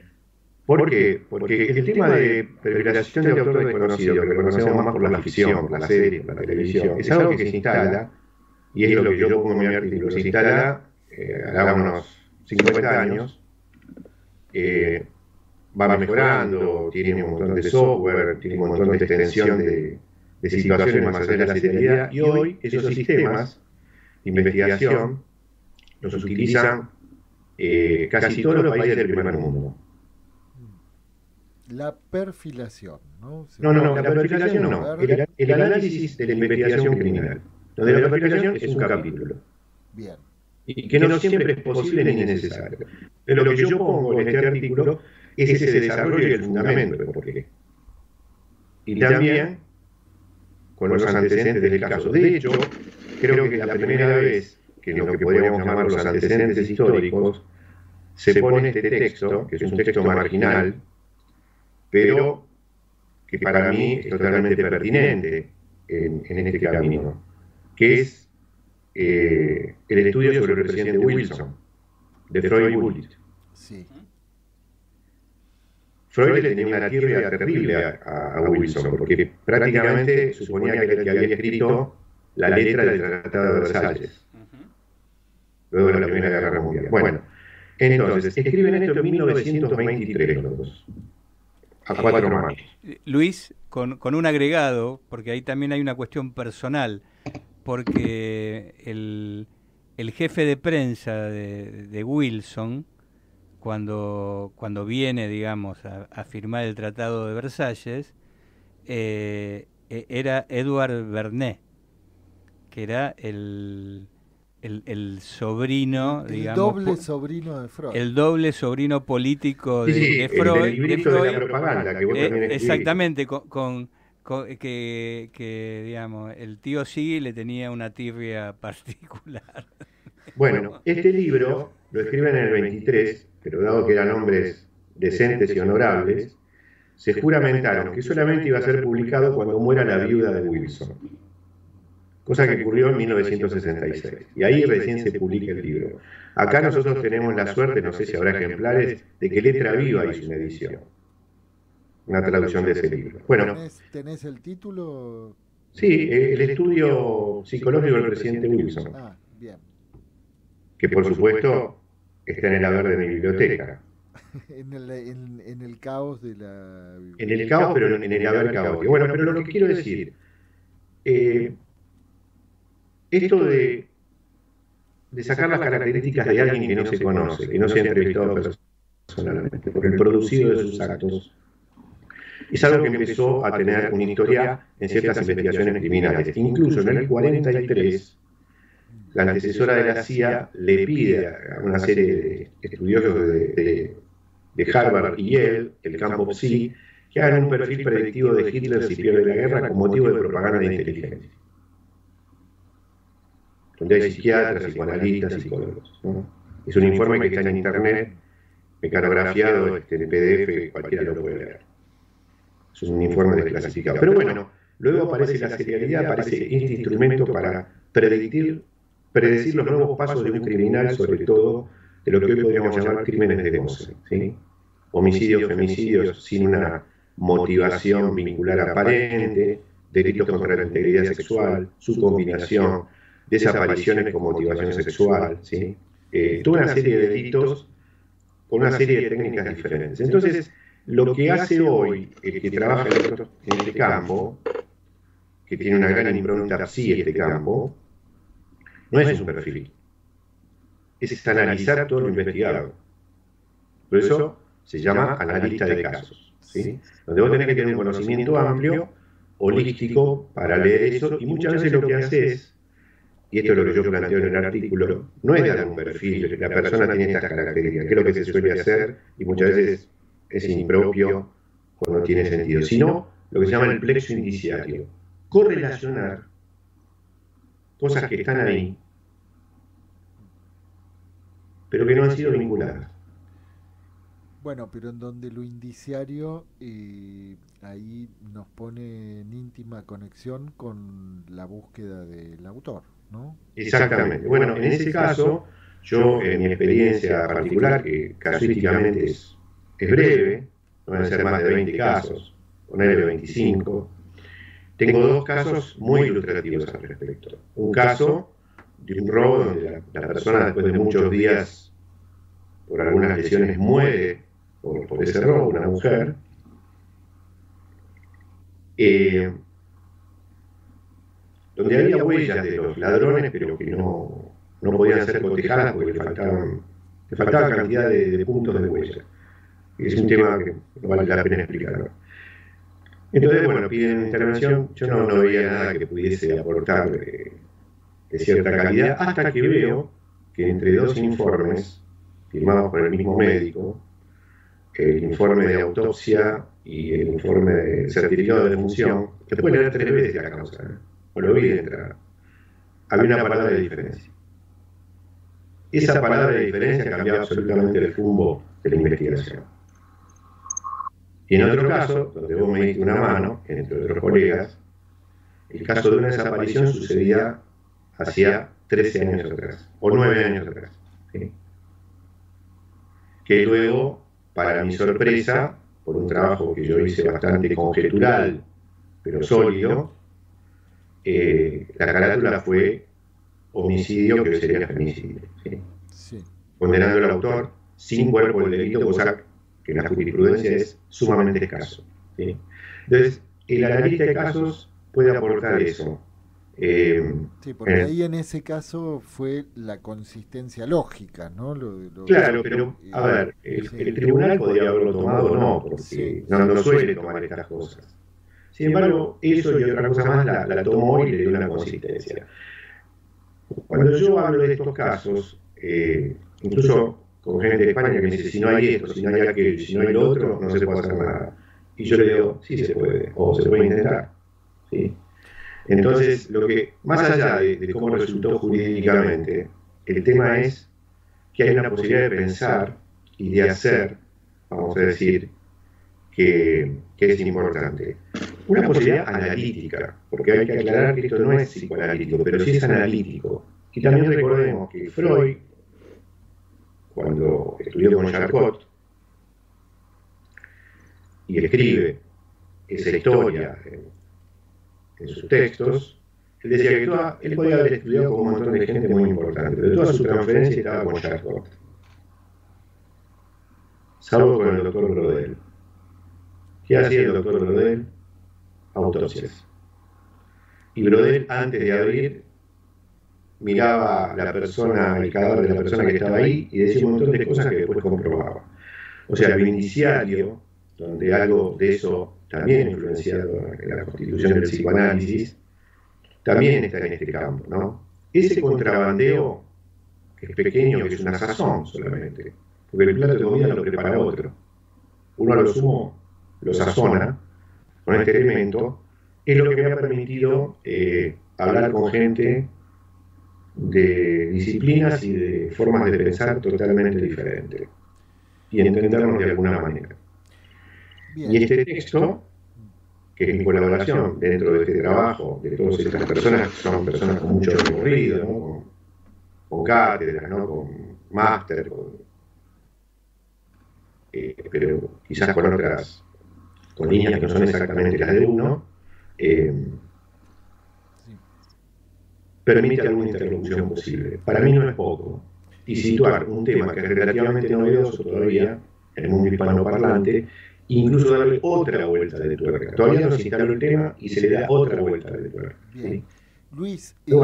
¿Por qué? Porque el tema de perfilación de autor desconocido, que lo conocemos más por la ficción, por la serie, por la televisión, es algo que se instala, y es lo que yo pongo en mi artículo, se instala hará unos 50 años, va mejorando, tiene un montón de software, tiene un montón de extensión de situaciones más allá de la seriedad, y hoy esos sistemas de investigación los utilizan casi todos los países del primer mundo. La perfilación, ¿no? No, la perfilación no. El análisis de la investigación criminal. Lo de la perfilación es un capítulo. Bien. Y que no siempre es posible ni necesario. Pero lo que yo pongo en este artículo es ese desarrollo y el fundamento de por qué. Y también con los antecedentes del caso. De hecho, creo que es la primera vez que en lo que podríamos llamar los antecedentes históricos se pone este texto, que es un texto marginal, pero que para mí es totalmente pertinente en este camino, que es el estudio sobre el presidente Wilson, de Freud y Bullitt. Sí. Freud le tenía una tirria terrible a Wilson, porque prácticamente suponía que era el que había escrito la letra del Tratado de Versalles, luego de la Primera Guerra Mundial. Bueno, Entonces, escriben esto en 1923 los dos, a 4 manos. Luis, con un agregado, porque ahí también hay una cuestión personal, porque el jefe de prensa de Wilson, cuando viene, digamos, a firmar el Tratado de Versalles, era Edouard Vernet, que era el sobrino, digamos... El doble sobrino de Freud. El doble sobrino político de Freud. El librito de la propaganda, que vos también escribís. Exactamente, que digamos, el tío Sigui le tenía una tirria particular. Bueno, este libro lo escriben en el 23, pero dado que eran hombres decentes y honorables, se juramentaron que solamente iba a ser publicado cuando muera la viuda de Wilson, cosa que ocurrió en 1966, y ahí recién se publica el libro. Acá nosotros tenemos la suerte, no sé si habrá ejemplares, de que Letra Viva hizo una edición, una traducción de ese libro. Bueno, ¿Tenés el título? Sí, el estudio psicológico del presidente Wilson. Ah, bien. Que por supuesto está en el haber de mi biblioteca. en el caos de la... En el caos, pero en el haber caótico. Bueno, pero lo que quiero decir, esto de sacar las características de alguien que no se conoce, que no se ha entrevistado personalmente, porque el producido de sus actos es algo que empezó a tener una historia en ciertas investigaciones criminales. Incluso en el 43, la antecesora de la CIA le pide a una serie de estudiosos de Harvard y Yale, el campo Psi, que hagan un perfil predictivo de Hitler si pierde la guerra con motivo de propaganda de inteligencia. Donde hay psiquiatras, psicoanalistas, psicólogos, ¿no? Es un informe que está en internet, mecanografiado, en PDF, cualquiera lo puede leer. Es un informe desclasificado. Pero bueno, luego aparece la serialidad, aparece este instrumento para predecir los nuevos pasos de un criminal, sobre todo de lo que hoy podríamos llamar crímenes de goce, ¿sí? Homicidios, femicidios sin una motivación vincular aparente, delitos contra la integridad sexual, su combinación, desapariciones con motivación sexual, ¿sí? Toda una serie de delitos con una serie de técnicas diferentes. Entonces, lo que hace hoy el que trabaja en este campo, que tiene una gran impronta psi este campo, no es un perfil, es analizar todo lo investigado. Por eso se llama analista de casos, ¿sí? Donde vos tenés que tener un conocimiento amplio, holístico, para leer eso, y muchas veces lo que haces, y esto es lo que yo planteo en el artículo, no es dar un perfil, la persona tiene estas características, que es lo que se suele hacer, y muchas veces es impropio o no tiene sentido, sino lo que se llama el plexo indiciario, correlacionar cosas que están ahí, pero que no han sido vinculadas. Bueno, pero en donde lo indiciario ahí nos pone en íntima conexión con la búsqueda del autor, ¿no? Exactamente. Bueno, en ese caso, yo en mi experiencia particular, que casuísticamente es breve, no van a ser más de 20 casos, ponerle 25, tengo 2 casos muy ilustrativos al respecto. Un caso de un robo donde la persona, después de muchos días, por algunas lesiones, muere por ese robo, una mujer, donde había huellas de los ladrones, pero que no podían ser cotejadas porque le faltaba cantidad de puntos de huella. Es un tema que no vale la pena explicar. Entonces, bueno, piden intervención. Yo no veía nada que pudiese aportar de cierta calidad, hasta que veo que entre 2 informes firmados por el mismo médico, el informe de autopsia y el informe de certificado de defunción, que puede leer 3 veces la causa, o lo vi de entrada, había una palabra de diferencia. Esa palabra de diferencia cambiaba absolutamente el rumbo de la investigación. Y en otro caso, donde vos me diste una mano, entre otros colegas, el caso de una desaparición sucedía hacía 13 años atrás, o 9 años atrás, ¿sí? Que luego, para mi sorpresa, por un trabajo que yo hice bastante conjetural, pero sólido, la carátula fue homicidio, que hoy sería femicidio, ¿sí? Sí. Condenando al autor, sin cuerpo del delito, cosa que en la jurisprudencia es sumamente escaso, ¿sí? Entonces, el analista de casos puede aportar eso. Sí, porque ahí en ese caso fue la consistencia lógica, ¿no? Claro, pero a ver, el tribunal podría haberlo tomado o no, porque no suele tomar estas cosas. Sin embargo, eso y otra cosa más la tomó y le dio una consistencia. Cuando yo hablo de estos casos, incluso con gente de España que me dice, si no hay esto, si no hay aquello, si no hay lo otro, no se puede hacer nada. Y yo le digo, sí se puede, o se puede intentar, ¿sí? Entonces, lo que, más allá de cómo resultó jurídicamente, el tema es que hay una posibilidad de pensar y de hacer, vamos a decir, que es importante. Una posibilidad analítica, porque hay que aclarar que esto no es psicoanalítico, pero sí es analítico. Y también recordemos que Freud, cuando estudió con Charcot y escribe esa historia en sus textos, él decía que él podía haber estudiado con un montón de gente muy importante, pero toda su transferencia estaba con Charcot, salvo con el doctor Brodel. ¿Qué hacía el doctor Brodel? Autopsias. Y Brodel, antes de abrir, miraba la persona, el cadáver de la persona que estaba ahí y decía un montón de cosas que después comprobaba. O sea, el indiciario, donde algo de eso también influenciado en la constitución del psicoanálisis, también está en este campo, ¿no? Ese contrabandeo, que es pequeño, que es una sazón solamente, porque el plato de comida lo prepara otro. Uno a lo sumo lo sazona con este elemento, es lo que me ha permitido hablar con gente de disciplinas y de formas de pensar totalmente diferentes y entendernos de alguna manera. Bien. Y este texto, que es mi colaboración dentro de este trabajo, de todas estas personas, que son personas con mucho recorrido, ¿no? con cátedras, ¿no? con máster, pero quizás con líneas que no son exactamente las de uno, permite alguna interlocución posible. Para mí no es poco. Y situar un tema que es relativamente novedoso todavía en el mundo hispanoparlante, incluso darle otra vuelta de tuerca. Todavía no se instaló el tema y se le da otra vuelta de tuerca. ¿Sí? Luis, te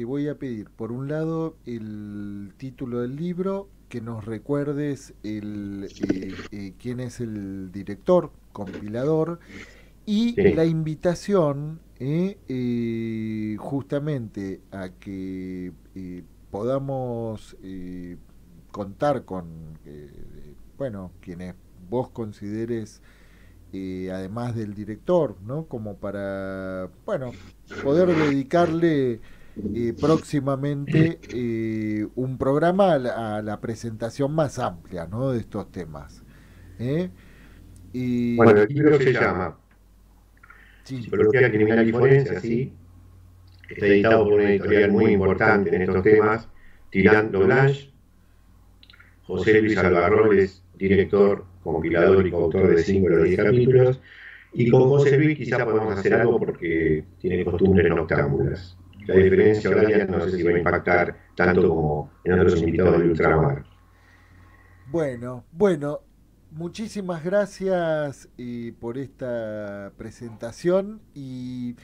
voy a pedir, por un lado, el título del libro, que nos recuerdes quién es el director, compilador, y la invitación justamente a que podamos contar con quienes vos consideres, además del director, ¿no? Como para poder dedicarle próximamente un programa a la presentación más amplia, ¿no? De estos temas. Bueno, el libro se llama Psicología Criminal y Forense, así. Está editado por una editorial muy importante en estos temas, Tirando Blanche. José Luis Albarroles, director, compilador y coautor de 5 de los 10 capítulos. Y con José Luis quizá podemos hacer algo porque tiene costumbres noctámbulas. La diferencia horaria no sé si va a impactar tanto como en otros invitados del ultramar. Bueno, muchísimas gracias por esta presentación. Y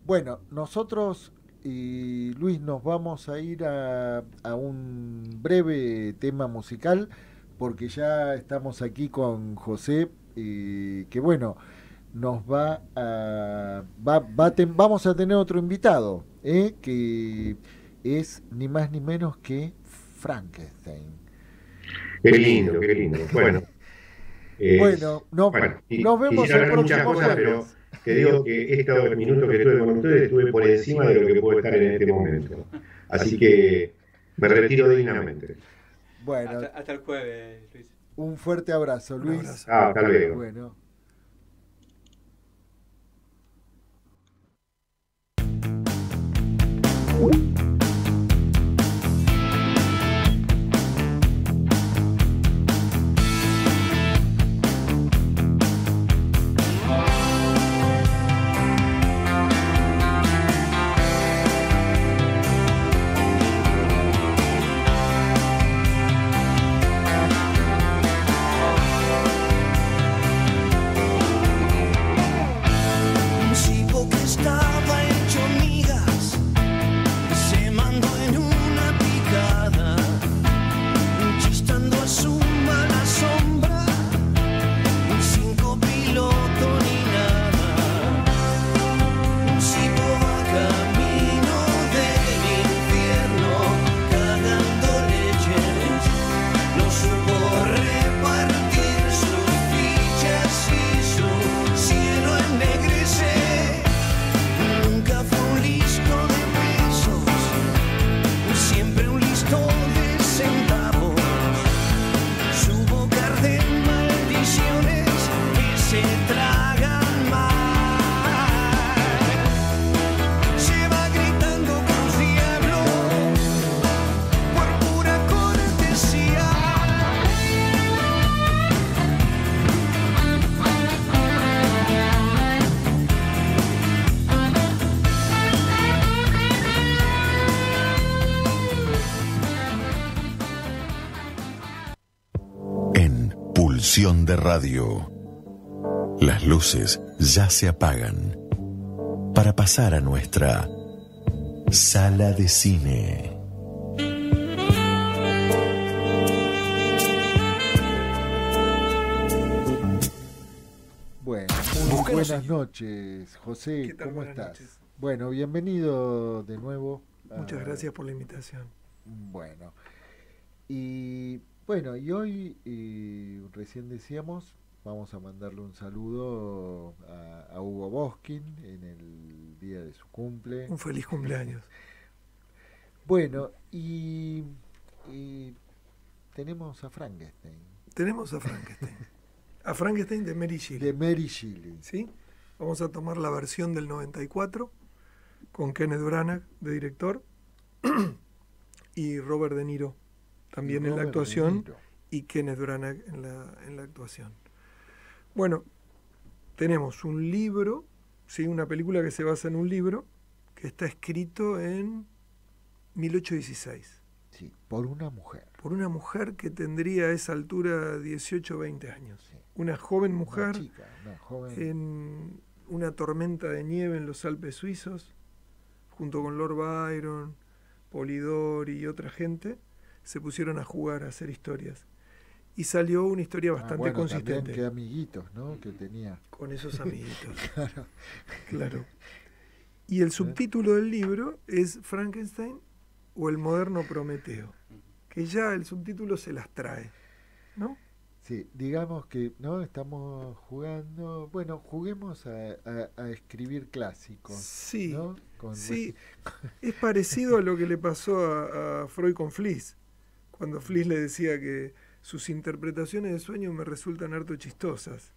bueno, nosotros, Luis, nos vamos a ir a un breve tema musical, porque ya estamos aquí con José, que bueno, nos vamos a tener otro invitado, que es ni más ni menos que Frankenstein. Qué lindo. Bueno, nos vemos el próximo jueves. Pero te digo que estos minutos que estuve con ustedes estuve por encima de lo que puedo estar en este momento. Así que me retiro dignamente. Bueno, hasta el jueves, Luis. Un fuerte abrazo, Luis. Hasta luego. Bueno. en Pulsión de Radio. Las luces ya se apagan para pasar a nuestra sala de cine. Bueno, muy buenas noches, José, ¿cómo estás? Noches. Bueno, bienvenido de nuevo. Muchas gracias por la invitación. Bueno, y hoy, recién decíamos, vamos a mandarle un saludo a Hugo Boskin en el día de su cumple. Un feliz cumpleaños. Bueno, y tenemos a Frankenstein. A Frankenstein de Mary Shelley. De Mary Shelley. ¿Sí? Vamos a tomar la versión del 94 con Kenneth Branagh de director y Robert De Niro también en la actuación y Kenneth Branagh en la actuación. Bueno, tenemos un libro, ¿sí? Una película que se basa en un libro que está escrito en 1816. Sí, por una mujer. Por una mujer que tendría a esa altura 18 o 20 años. Sí. Una joven mujer una joven. En una tormenta de nieve en los Alpes suizos, junto con Lord Byron, Polidori y otra gente, se pusieron a jugar, a hacer historias. Y salió una historia bastante consistente. Qué amiguitos, ¿no? Que tenía. Con esos amiguitos. Claro. Y el subtítulo del libro es Frankenstein o el moderno Prometeo, que ya el subtítulo se las trae, ¿no? Sí, digamos que no estamos jugando, bueno, juguemos a escribir clásicos. Sí, ¿no? Sí, es parecido a lo que le pasó a Freud con Fliss, cuando Fliss le decía que sus interpretaciones de sueños me resultan harto chistosas.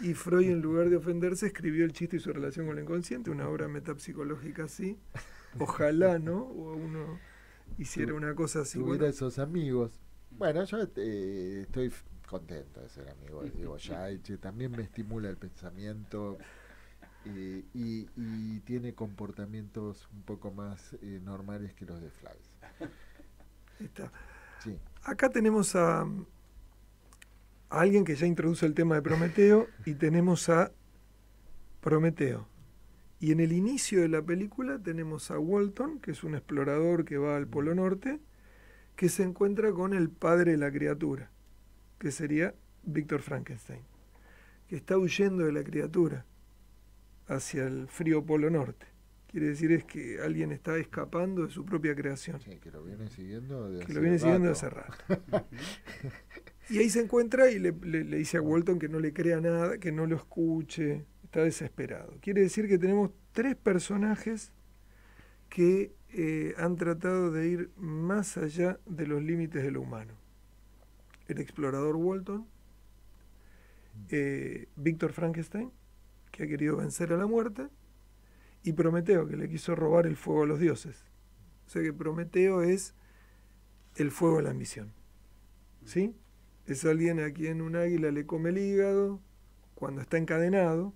Y Freud, en lugar de ofenderse, escribió El chiste y su relación con el inconsciente, una obra metapsicológica así. Ojalá, ¿no? O uno hiciera una cosa así. Tuviera esos amigos. Bueno, yo estoy contento de ser amigo de Diego Yaiche, también me estimula el pensamiento y tiene comportamientos un poco más normales que los de Flavis. Está. Sí. Acá tenemos a alguien que ya introduce el tema de Prometeo y tenemos a Prometeo. Y en el inicio de la película tenemos a Walton, que es un explorador que va al Polo Norte, que se encuentra con el padre de la criatura, que sería Víctor Frankenstein, que está huyendo de la criatura hacia el frío Polo Norte. Quiere decir es que alguien está escapando de su propia creación. Sí, que lo viene siguiendo de hace rato. Y ahí se encuentra y le dice a Walton que no le crea nada, que no lo escuche, está desesperado. Quiere decir que tenemos tres personajes que han tratado de ir más allá de los límites de lo humano. El explorador Walton, Víctor Frankenstein, que ha querido vencer a la muerte, y Prometeo, que le quiso robar el fuego a los dioses. O sea que Prometeo es el fuego de la ambición. ¿Sí? Es alguien a quien un águila le come el hígado cuando está encadenado,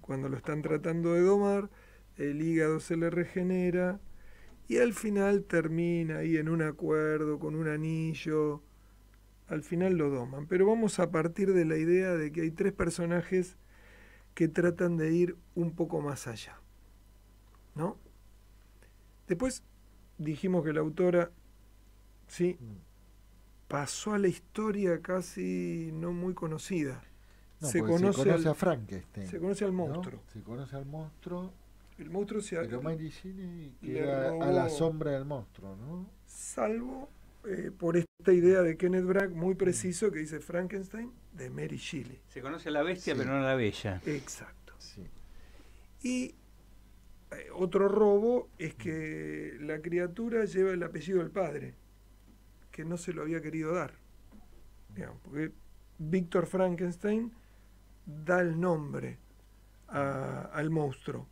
cuando lo están tratando de domar, el hígado se le regenera y al final termina ahí en un acuerdo con un anillo. Al final lo doman. Pero vamos a partir de la idea de que hay tres personajes que tratan de ir un poco más allá, ¿no? Después dijimos que la autora, sí, pasó a la historia casi no muy conocida. No, se conoce a Frankenstein. Se conoce al monstruo. ¿No? Se conoce al monstruo. El monstruo se pero Mary Shelley queda a la sombra del monstruo, ¿no? Salvo por esta idea de Kenneth Branagh muy preciso que dice Frankenstein de Mary Shelley. Se conoce a la bestia, sí, pero no a la bella. Exacto. Sí. Y otro robo es que la criatura lleva el apellido del padre, que no se lo había querido dar. Digamos, porque Víctor Frankenstein da el nombre al monstruo,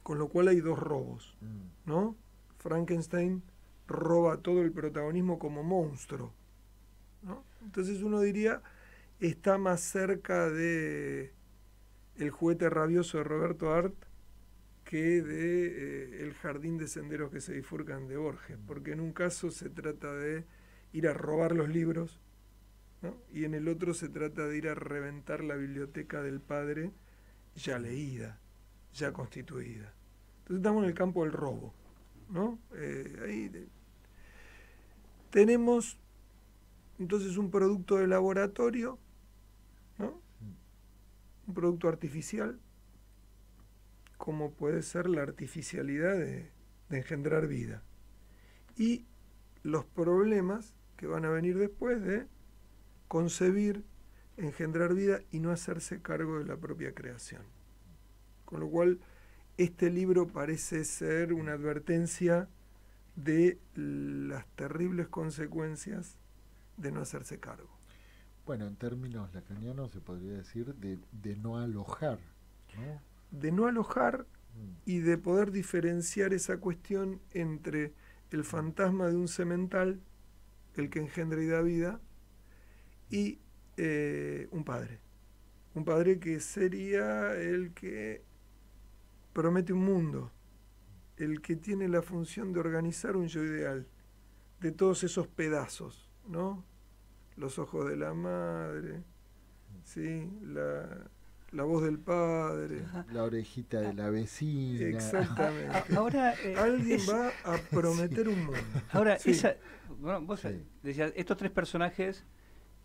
con lo cual hay dos robos, ¿no? Frankenstein roba todo el protagonismo como monstruo, ¿no? Entonces uno diría, está más cerca de El juguete rabioso de Roberto Art que de El jardín de senderos que se bifurcan de Borges, porque en un caso se trata de ir a robar los libros ¿no? Y en el otro se trata de ir a reventar la biblioteca del padre ya leída, ya constituida. Entonces estamos en el campo del robo, ¿no? Tenemos entonces un producto de laboratorio, ¿no? Un producto artificial, como puede ser la artificialidad de engendrar vida. Y los problemas que van a venir después de concebir, engendrar vida y no hacerse cargo de la propia creación. Con lo cual, este libro parece ser una advertencia de las terribles consecuencias de no hacerse cargo. Bueno, en términos lacanianos se podría decir de no alojar, ¿no? De no alojar y de poder diferenciar esa cuestión entre el fantasma de un semental, el que engendra y da vida, y un padre. Un padre que sería el que promete un mundo, el que tiene la función de organizar un yo ideal, de todos esos pedazos, ¿no? Los ojos de la madre, ¿sí? La voz del padre, la orejita de la vecina. Exactamente. Ahora alguien va a prometer un mundo. Ahora, bueno, vos decías, estos tres personajes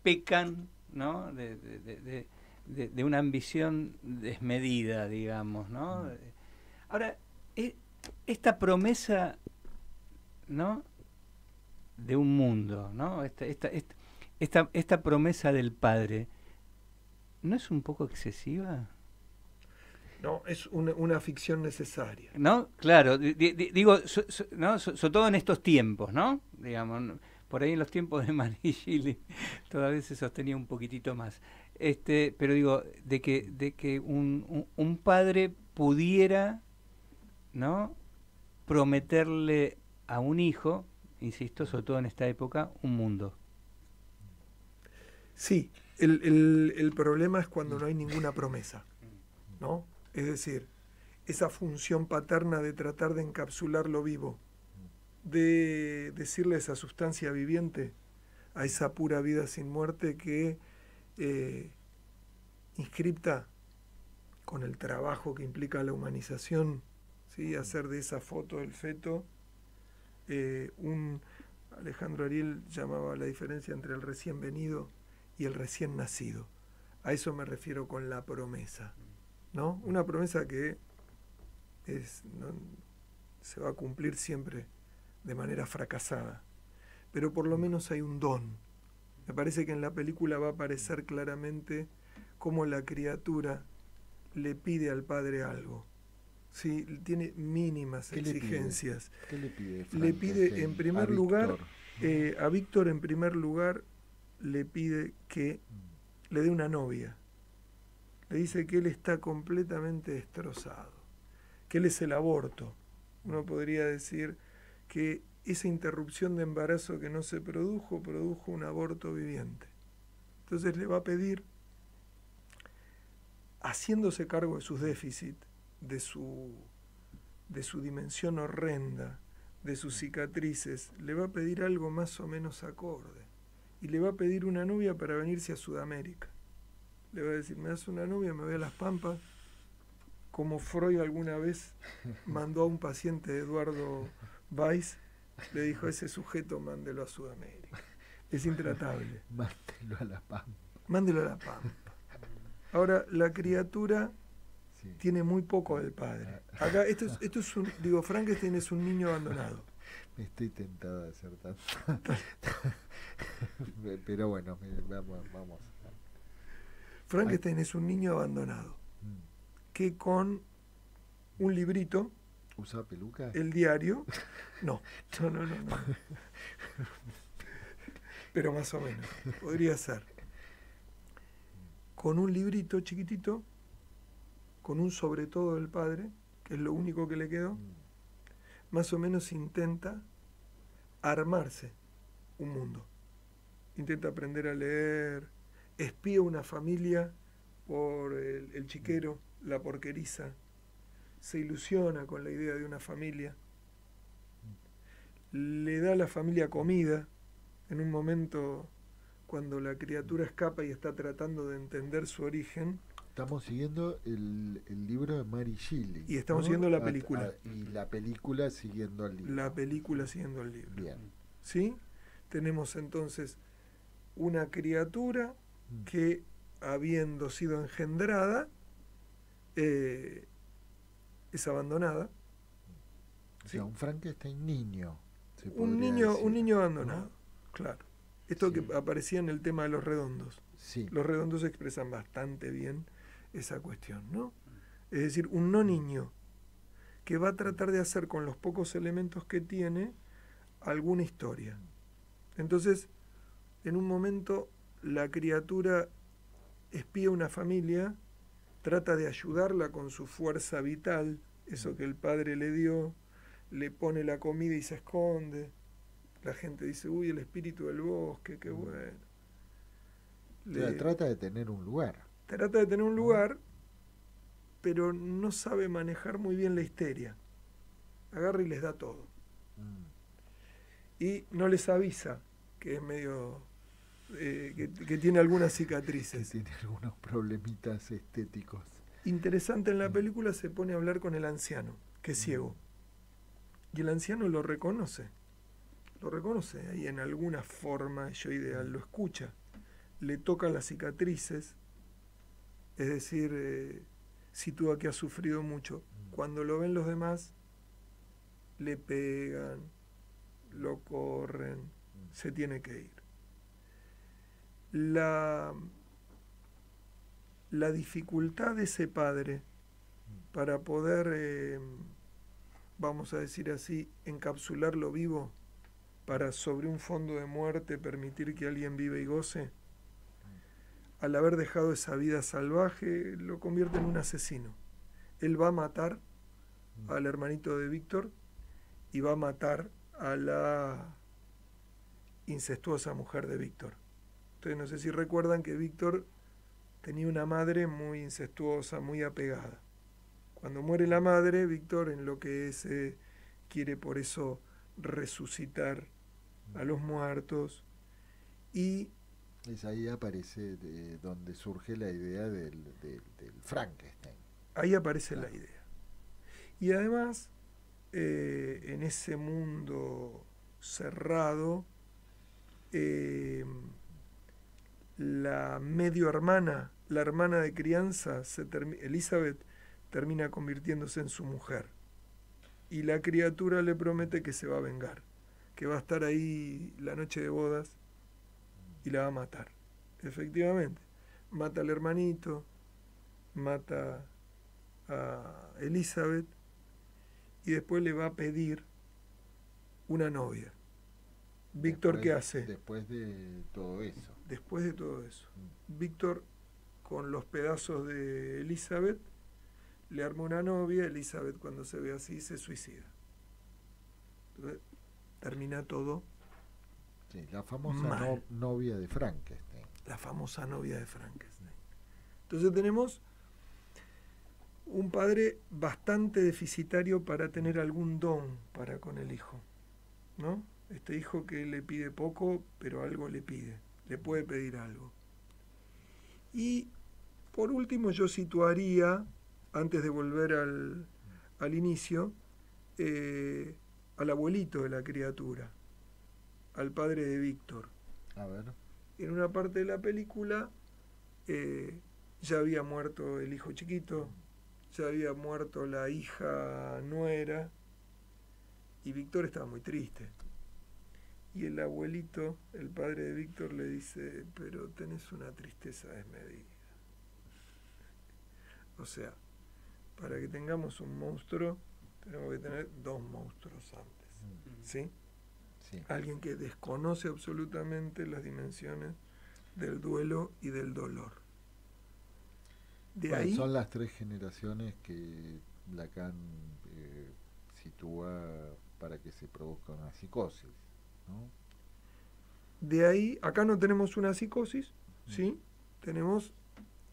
pecan, ¿no? de una ambición desmedida, digamos, ¿no? Ahora, esta promesa, ¿no? De un mundo, ¿no? Esta promesa del padre, ¿no es un poco excesiva? No, es una ficción necesaria. ¿No? Claro, digo, ¿no? Sobre todo en estos tiempos, ¿no? Digamos, por ahí en los tiempos de Manigili todavía se sostenía un poquitito más. Pero digo, de que un padre pudiera, ¿no? Prometerle a un hijo, insisto, sobre todo en esta época, un mundo. Sí, el problema es cuando no hay ninguna promesa, ¿no? Es decir, esa función paterna de tratar de encapsular lo vivo, de decirle a esa sustancia viviente, a esa pura vida sin muerte que inscripta con el trabajo que implica la humanización, ¿sí? Hacer de esa foto del feto Alejandro Ariel llamaba la diferencia entre el recién venido y el recién nacido. A eso me refiero con la promesa, ¿no? Una promesa que se va a cumplir siempre de manera fracasada, pero por lo menos hay un don. Me parece que en la película va a aparecer claramente cómo la criatura le pide al padre algo. Sí, tiene mínimas exigencias. ¿Qué le pide? Le pide, en primer lugar, a Víctor, en primer lugar, le pide que le dé una novia. Le dice que él está completamente destrozado, que él es el aborto. Uno podría decir que esa interrupción de embarazo que no se produjo un aborto viviente. Entonces le va a pedir, haciéndose cargo de sus déficits, de su dimensión horrenda, de sus cicatrices, le va a pedir algo más o menos acorde. Y le va a pedir una novia para venirse a Sudamérica. Le va a decir, me das una novia, me voy a Las Pampas, como Freud alguna vez mandó a un paciente de Eduardo Weiss, le dijo, ese sujeto mándelo a Sudamérica. Es intratable. Mándelo a La Pampa. Mándelo a La Pampa. Ahora, la criatura tiene muy poco del padre. Acá, esto es un, digo, Frankenstein es un niño abandonado. Me estoy tentado de hacer tanto. Pero bueno, vamos. Frankenstein es un niño abandonado que con un librito. ¿Usa peluca? El diario. No. Pero más o menos. Podría ser. Con un librito chiquitito, con un sobre todo del padre, que es lo único que le quedó, más o menos intenta armarse un mundo. Intenta aprender a leer, espía una familia por el chiquero, la porqueriza, se ilusiona con la idea de una familia, le da a la familia comida en un momento cuando la criatura escapa y está tratando de entender su origen. Estamos siguiendo el libro de Mary Shelley. Y estamos siguiendo la película. Y la película siguiendo el libro. La película siguiendo el libro. Bien. ¿Sí? Tenemos entonces una criatura que, habiendo sido engendrada, es abandonada. O sea, un Frankenstein niño. Un niño abandonado, claro. Esto que aparecía en el tema de los redondos. Sí. Los redondos expresan bastante bien esa cuestión, ¿no? Es decir, un no niño que va a tratar de hacer con los pocos elementos que tiene alguna historia. Entonces, en un momento, la criatura espía una familia, trata de ayudarla con su fuerza vital, eso que el padre le dio, le pone la comida y se esconde. La gente dice, uy, el espíritu del bosque, qué bueno. Trata de tener un lugar. Trata de tener un lugar, pero no sabe manejar muy bien la histeria. Agarra y les da todo. Y no les avisa que es medio... que tiene algunas cicatrices. Que tiene algunos problemitas estéticos. Interesante, en la película se pone a hablar con el anciano, que es ciego. Y el anciano lo reconoce. Lo reconoce ahí en alguna forma ideal, lo escucha. Le tocan las cicatrices, es decir, sitúa que ha sufrido mucho. Cuando lo ven los demás, le pegan, lo corren, se tiene que ir. La dificultad de ese padre para poder, vamos a decir así, encapsularlo vivo, para sobre un fondo de muerte permitir que alguien viva y goce, al haber dejado esa vida salvaje, lo convierte en un asesino. Él va a matar al hermanito de Víctor y va a matar a la incestuosa mujer de Víctor. Entonces, no sé si recuerdan que Víctor tenía una madre muy incestuosa, muy apegada. Cuando muere la madre, Víctor enloquece, quiere por eso resucitar a los muertos, y es ahí aparece donde surge la idea del Frankenstein. Ahí aparece la idea. Y además, en ese mundo cerrado, la medio hermana, la hermana de crianza, Elizabeth, termina convirtiéndose en su mujer. Y la criatura le promete que se va a vengar, que va a estar ahí la noche de bodas y la va a matar. Efectivamente, mata al hermanito, mata a Elizabeth y después le va a pedir una novia. Víctor, ¿qué hace? Después de todo eso. Después de todo eso. Víctor, con los pedazos de Elizabeth, le arma una novia. Elizabeth, cuando se ve así, se suicida. Entonces, termina todo. Sí, la famosa novia de Frankenstein. La famosa novia de Frankenstein. Entonces tenemos un padre bastante deficitario para tener algún don para con el hijo, ¿no? Este hijo que le pide poco, pero algo le pide, le puede pedir algo. Y por último yo situaría, antes de volver al inicio, al abuelito de la criatura, al padre de Víctor. A ver. En una parte de la película ya había muerto el hijo chiquito, ya había muerto la hija nuera, y Víctor estaba muy triste. Y el abuelito, el padre de Víctor, le dice, pero tenés una tristeza desmedida. O sea, para que tengamos un monstruo, tenemos que tener dos monstruos antes. ¿Sí? Sí. Alguien que desconoce absolutamente las dimensiones del duelo y del dolor. Ahí son las tres generaciones que Lacan sitúa para que se produzca una psicosis, ¿no? De ahí, acá no tenemos una psicosis, ¿sí? Tenemos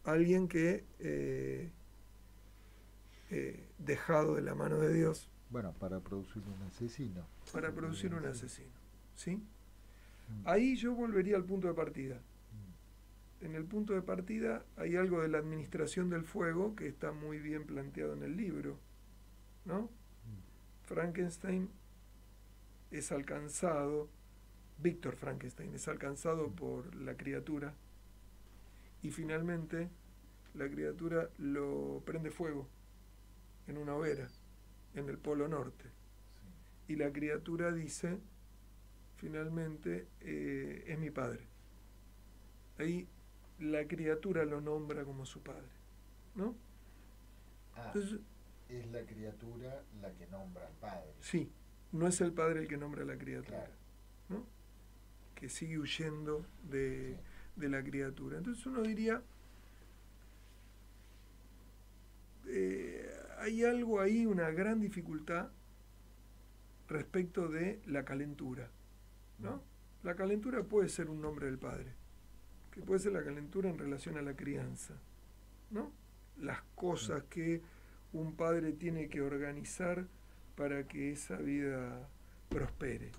alguien que dejado de la mano de Dios. Bueno, para producir un asesino. Para producir un asesino, ¿sí? Ahí yo volvería al punto de partida. en el punto de partida hay algo de la administración del fuego que está muy bien planteado en el libro, ¿no? Frankenstein es alcanzado, Víctor Frankenstein es alcanzado por la criatura y finalmente la criatura lo prende fuego en una hoguera en el Polo Norte. Y la criatura dice, finalmente, es mi padre. Ahí la criatura lo nombra como su padre, ¿no? Entonces, es la criatura la que nombra al padre. Sí, no es el padre el que nombra a la criatura, claro, ¿no? Que sigue huyendo de la criatura. Entonces uno diría, hay algo ahí, una gran dificultad respecto de la calentura, ¿no? La calentura puede ser un nombre del padre, que puede ser la calentura en relación a la crianza, ¿no? Las cosas que un padre tiene que organizar para que esa vida prospere.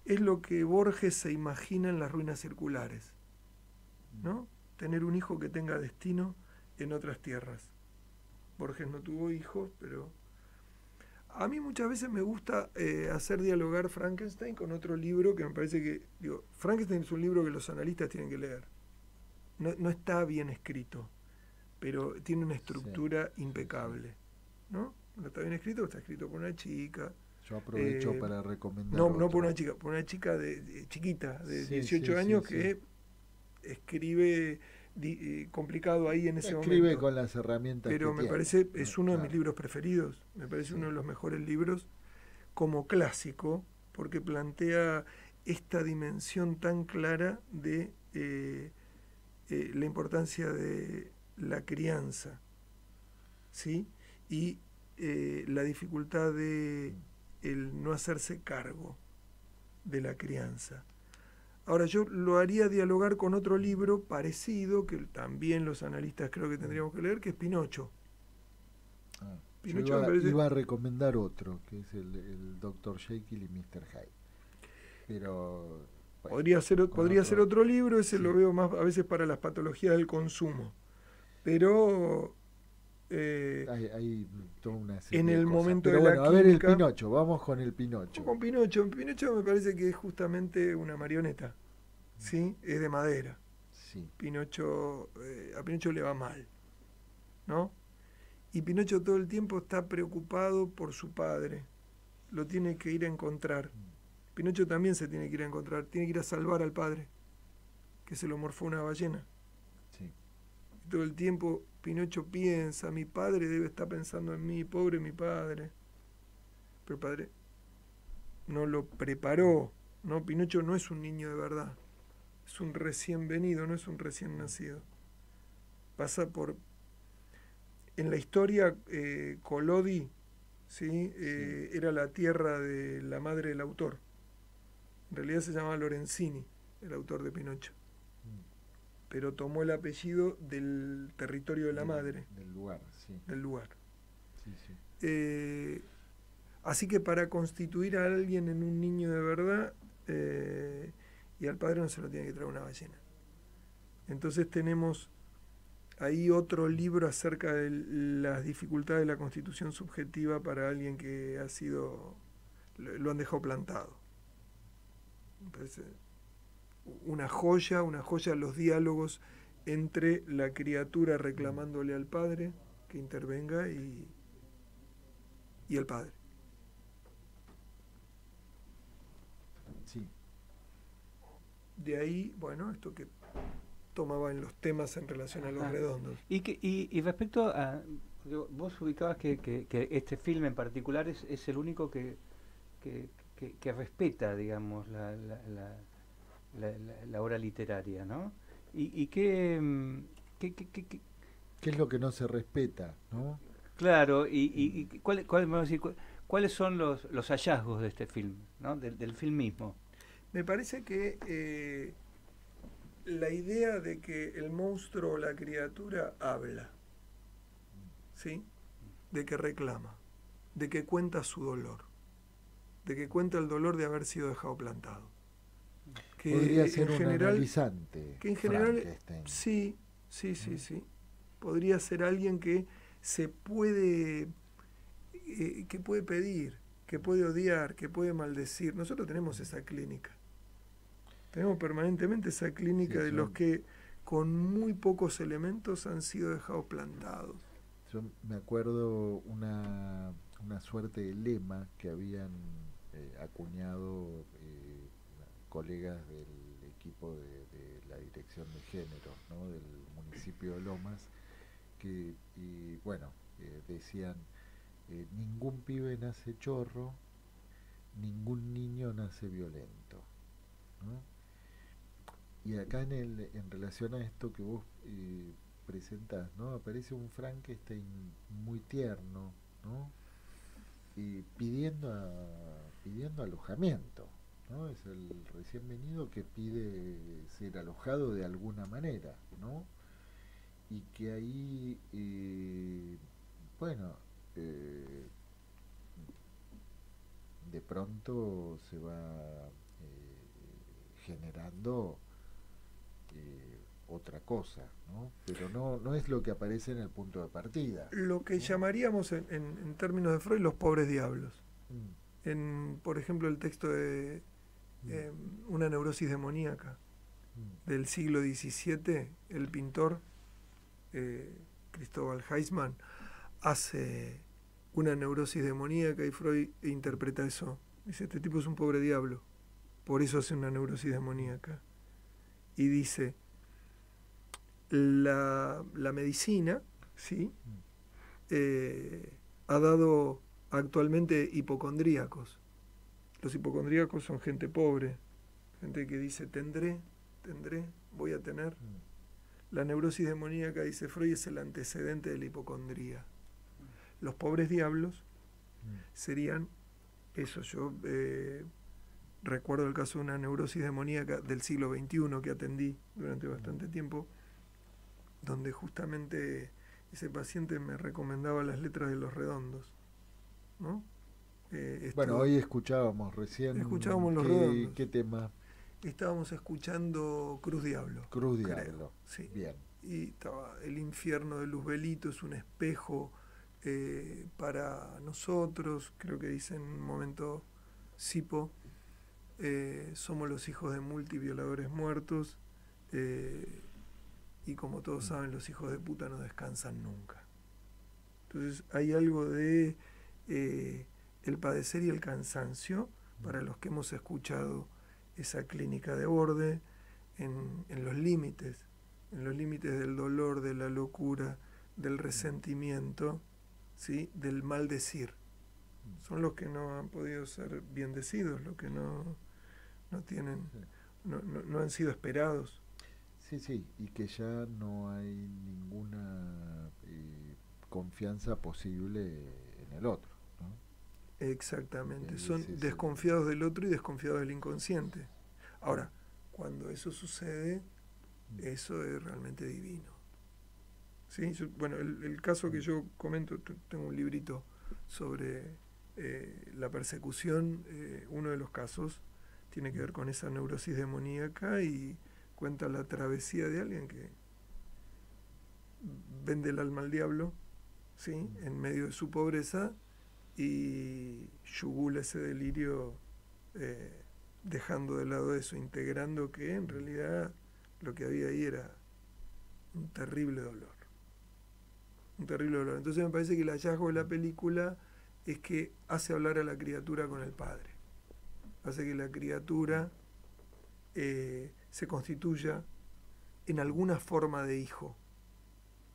Es lo que Borges se imagina en Las ruinas circulares, ¿no? Tener un hijo que tenga destino en otras tierras. Borges no tuvo hijos, pero a mí muchas veces me gusta hacer dialogar Frankenstein con otro libro que me parece que, digo, Frankenstein es un libro que los analistas tienen que leer. No está bien escrito, pero tiene una estructura impecable, ¿no? No está bien escrito, está escrito por una chica. Yo aprovecho para recomendar. No por una chica, por una chica chiquita, de 18 años que escribe complicado ahí en ese momento. Escribe con las herramientas pero que me tiene. Parece, es uno de mis libros preferidos, me parece uno de los mejores libros como clásico, porque plantea esta dimensión tan clara de la importancia de la crianza, ¿sí? Y la dificultad de el no hacerse cargo de la crianza. Ahora, yo lo haría dialogar con otro libro parecido, que también los analistas creo que tendríamos que leer, que es Pinocho. Pinocho iba a recomendar otro, que es el Dr. Jekyll y Mr. Hyde. Pero bueno, podría ser otro libro, ese lo veo más a veces para las patologías del consumo. Pero hay toda una serie en el de cosas. momento Pero de bueno, la a ver el química, Pinocho, vamos con el Pinocho. Con Pinocho me parece que es justamente una marioneta, ¿sí? Es de madera. Sí. Pinocho, a Pinocho le va mal, ¿no? Y Pinocho todo el tiempo está preocupado por su padre, lo tiene que ir a encontrar. Pinocho también se tiene que ir a encontrar, tiene que ir a salvar al padre, que se lo morfó una ballena. Sí. Y todo el tiempo Pinocho piensa, mi padre debe estar pensando en mí, pobre mi padre. Pero el padre no lo preparó, ¿no? Pinocho no es un niño de verdad, es un recién venido, no es un recién nacido. Pasa por... En la historia, Collodi, ¿sí? Era la tierra de la madre del autor. En realidad se llamaba Lorenzini, el autor de Pinocho. Pero tomó el apellido del territorio de la madre. Del lugar, sí. Del lugar. Sí, sí. Así que para constituir a alguien en un niño de verdad, y al padre no se lo tiene que traer una ballena. Entonces tenemos ahí otro libro acerca de las dificultades de la constitución subjetiva para alguien que ha sido, lo han dejado plantado. Me parece una joya los diálogos entre la criatura reclamándole al padre que intervenga y el padre. Sí. De ahí, bueno, esto que tomaba en los temas en relación a los redondos. Y respecto a... Vos ubicabas que este filme en particular es el único que respeta, digamos, la obra literaria, ¿no? ¿Y qué es lo que no se respeta, ¿no? Claro, ¿cuáles son los hallazgos de este film, ¿no? Del film mismo? Me parece que la idea de que el monstruo o la criatura habla, ¿sí? De que reclama, de que cuenta su dolor, de que cuenta el dolor de haber sido dejado plantado. Que podría ser en un general, analizante. que en general sí. Podría ser alguien que se puede que puede pedir, que puede odiar, que puede maldecir. Nosotros tenemos esa clínica. Tenemos permanentemente esa clínica de los que con muy pocos elementos han sido dejados plantados. Yo me acuerdo una suerte de lema que habían acuñado colegas del equipo de la dirección de género, ¿no?, del municipio de Lomas, que decían, ningún pibe nace chorro, ningún niño nace violento, ¿no? Y acá en relación a esto que vos presentás, ¿no?, aparece un Frankenstein muy tierno, ¿no?, y pidiendo alojamiento, ¿no? Es el recién venido que pide ser alojado de alguna manera, ¿no? Y que ahí, de pronto se va generando otra cosa, ¿no? Pero no es lo que aparece en el punto de partida. Lo que llamaríamos en términos de Freud los pobres diablos. Por ejemplo, el texto de Una neurosis demoníaca del siglo XVII, el pintor Cristóbal Heisman hace una neurosis demoníaca y Freud interpreta eso. Dice, este tipo es un pobre diablo, por eso hace una neurosis demoníaca. Y dice, la medicina, ¿sí?, ha dado actualmente hipocondríacos. Los hipocondríacos son gente pobre, gente que dice tendré, voy a tener. La neurosis demoníaca, dice Freud, es el antecedente de la hipocondría. Los pobres diablos serían eso. Yo recuerdo el caso de una neurosis demoníaca del siglo XXI que atendí durante bastante tiempo, donde justamente ese paciente me recomendaba las letras de Los Redondos, ¿no? Hoy escuchábamos Los Redondos. ¿Qué tema? Estábamos escuchando Cruz Diablo. Diablo. Sí. Bien. Y estaba el infierno de Luzbelito, es un espejo para nosotros, creo que dice en un momento Sipo, somos los hijos de multivioladores muertos, y como todos saben, los hijos de puta no descansan nunca. Entonces hay algo de el padecer y el cansancio para los que hemos escuchado esa clínica de Borde en los límites del dolor, de la locura, del resentimiento, ¿sí?, del maldecir. Son los que no han podido ser bendecidos, los que no tienen, no han sido esperados. Sí, y que ya no hay ninguna confianza posible en el otro, ¿no? Exactamente, son desconfiados del otro y desconfiados del inconsciente. Ahora, cuando eso sucede, eso es realmente divino. ¿Sí? El caso que yo comento, tengo un librito sobre la persecución, uno de los casos tiene que ver con esa neurosis demoníaca y cuenta la travesía de alguien que vende el alma al diablo, ¿sí?, en medio de su pobreza, y yugula ese delirio dejando de lado eso, integrando que en realidad lo que había ahí era un terrible dolor. Entonces me parece que el hallazgo de la película es que hace hablar a la criatura con el padre, hace que la criatura se constituya en alguna forma de hijo,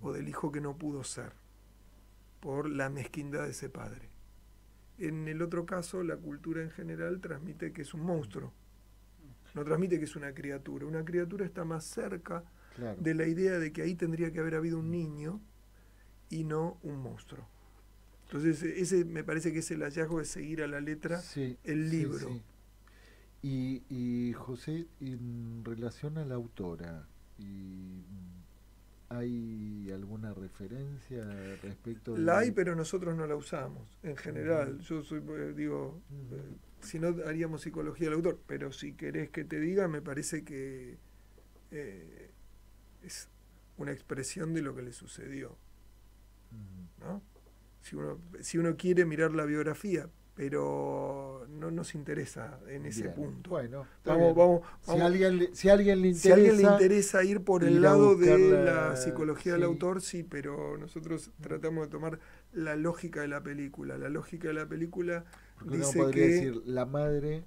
o del hijo que no pudo ser por la mezquindad de ese padre. En el otro caso, la cultura en general transmite que es un monstruo, no transmite que es una criatura. Una criatura está más cerca, claro, de la idea de que ahí tendría que haber habido un niño y no un monstruo. Entonces ese me parece que es el hallazgo de seguir a la letra el libro. Sí. Y José, en relación a la autora, ¿hay alguna referencia respecto de...? La hay, pero nosotros no la usamos, en general. Yo si no haríamos psicología del autor, pero si querés que te diga, me parece que es una expresión de lo que le sucedió, ¿no? Si uno quiere mirar la biografía, pero no nos interesa en ese punto. Bueno, vamos. Si a alguien le interesa ir por el lado de la psicología del autor, sí, pero nosotros tratamos de tomar la lógica de la película. La lógica de la película porque dice uno podría que decir, la madre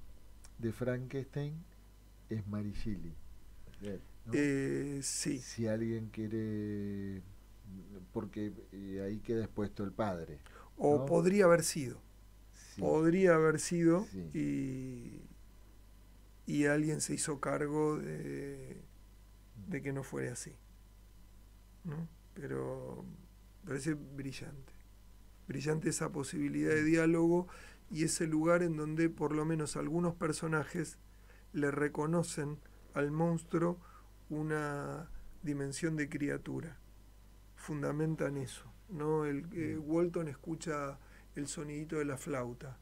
de Frankenstein es Mary Shelley, ¿no? Sí. Si alguien quiere, porque ahí queda expuesto el padre, o ¿no? podría haber sido. Sí. Podría haber sido, sí. y alguien se hizo cargo de que no fuera así, ¿no? Pero parece brillante esa posibilidad de diálogo y ese lugar en donde por lo menos algunos personajes le reconocen al monstruo una dimensión de criatura, fundamentan eso, ¿no? Walton escucha el sonidito de la flauta,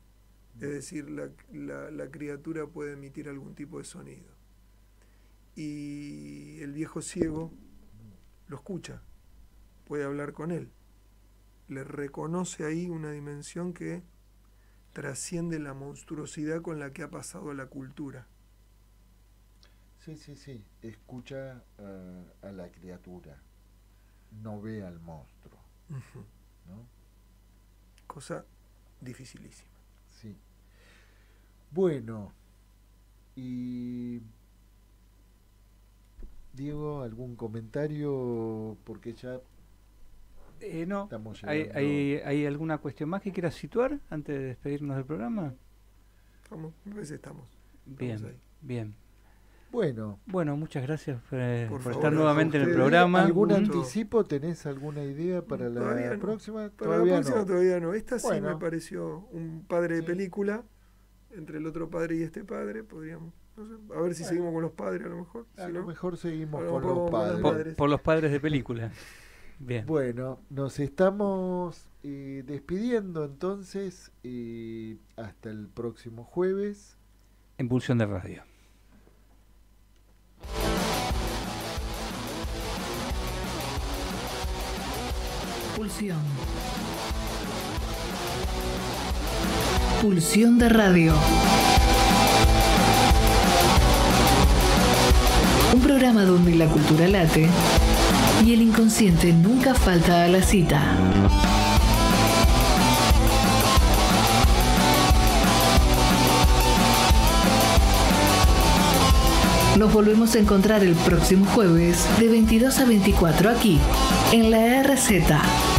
es decir, la criatura puede emitir algún tipo de sonido. Y el viejo ciego lo escucha, puede hablar con él, le reconoce ahí una dimensión que trasciende la monstruosidad con la que ha pasado la cultura. Sí, escucha a la criatura, no ve al monstruo, ¿no? Cosa dificilísima. Sí. Bueno, y Diego, ¿algún comentario? Porque ya no. Estamos llegando. ¿Hay alguna cuestión más que quieras situar antes de despedirnos del programa? A veces estamos. Bien. Bueno, muchas gracias por favor, estar nuevamente en el programa. ¿Algún anticipo? ¿Tenés alguna idea para la próxima? Para la próxima todavía no. Esta sí me pareció un padre de película. Entre el otro padre y este padre, podríamos, no sé, a ver si seguimos con los padres a lo mejor. A lo mejor seguimos con los padres. Por los padres de película. Bien. Bueno, nos estamos despidiendo entonces hasta el próximo jueves. En Pulsión de Radio. Pulsión. Pulsión de Radio. Un programa donde la cultura late y el inconsciente nunca falta a la cita. Nos volvemos a encontrar el próximo jueves de 22 a 24 aquí, en la RZ.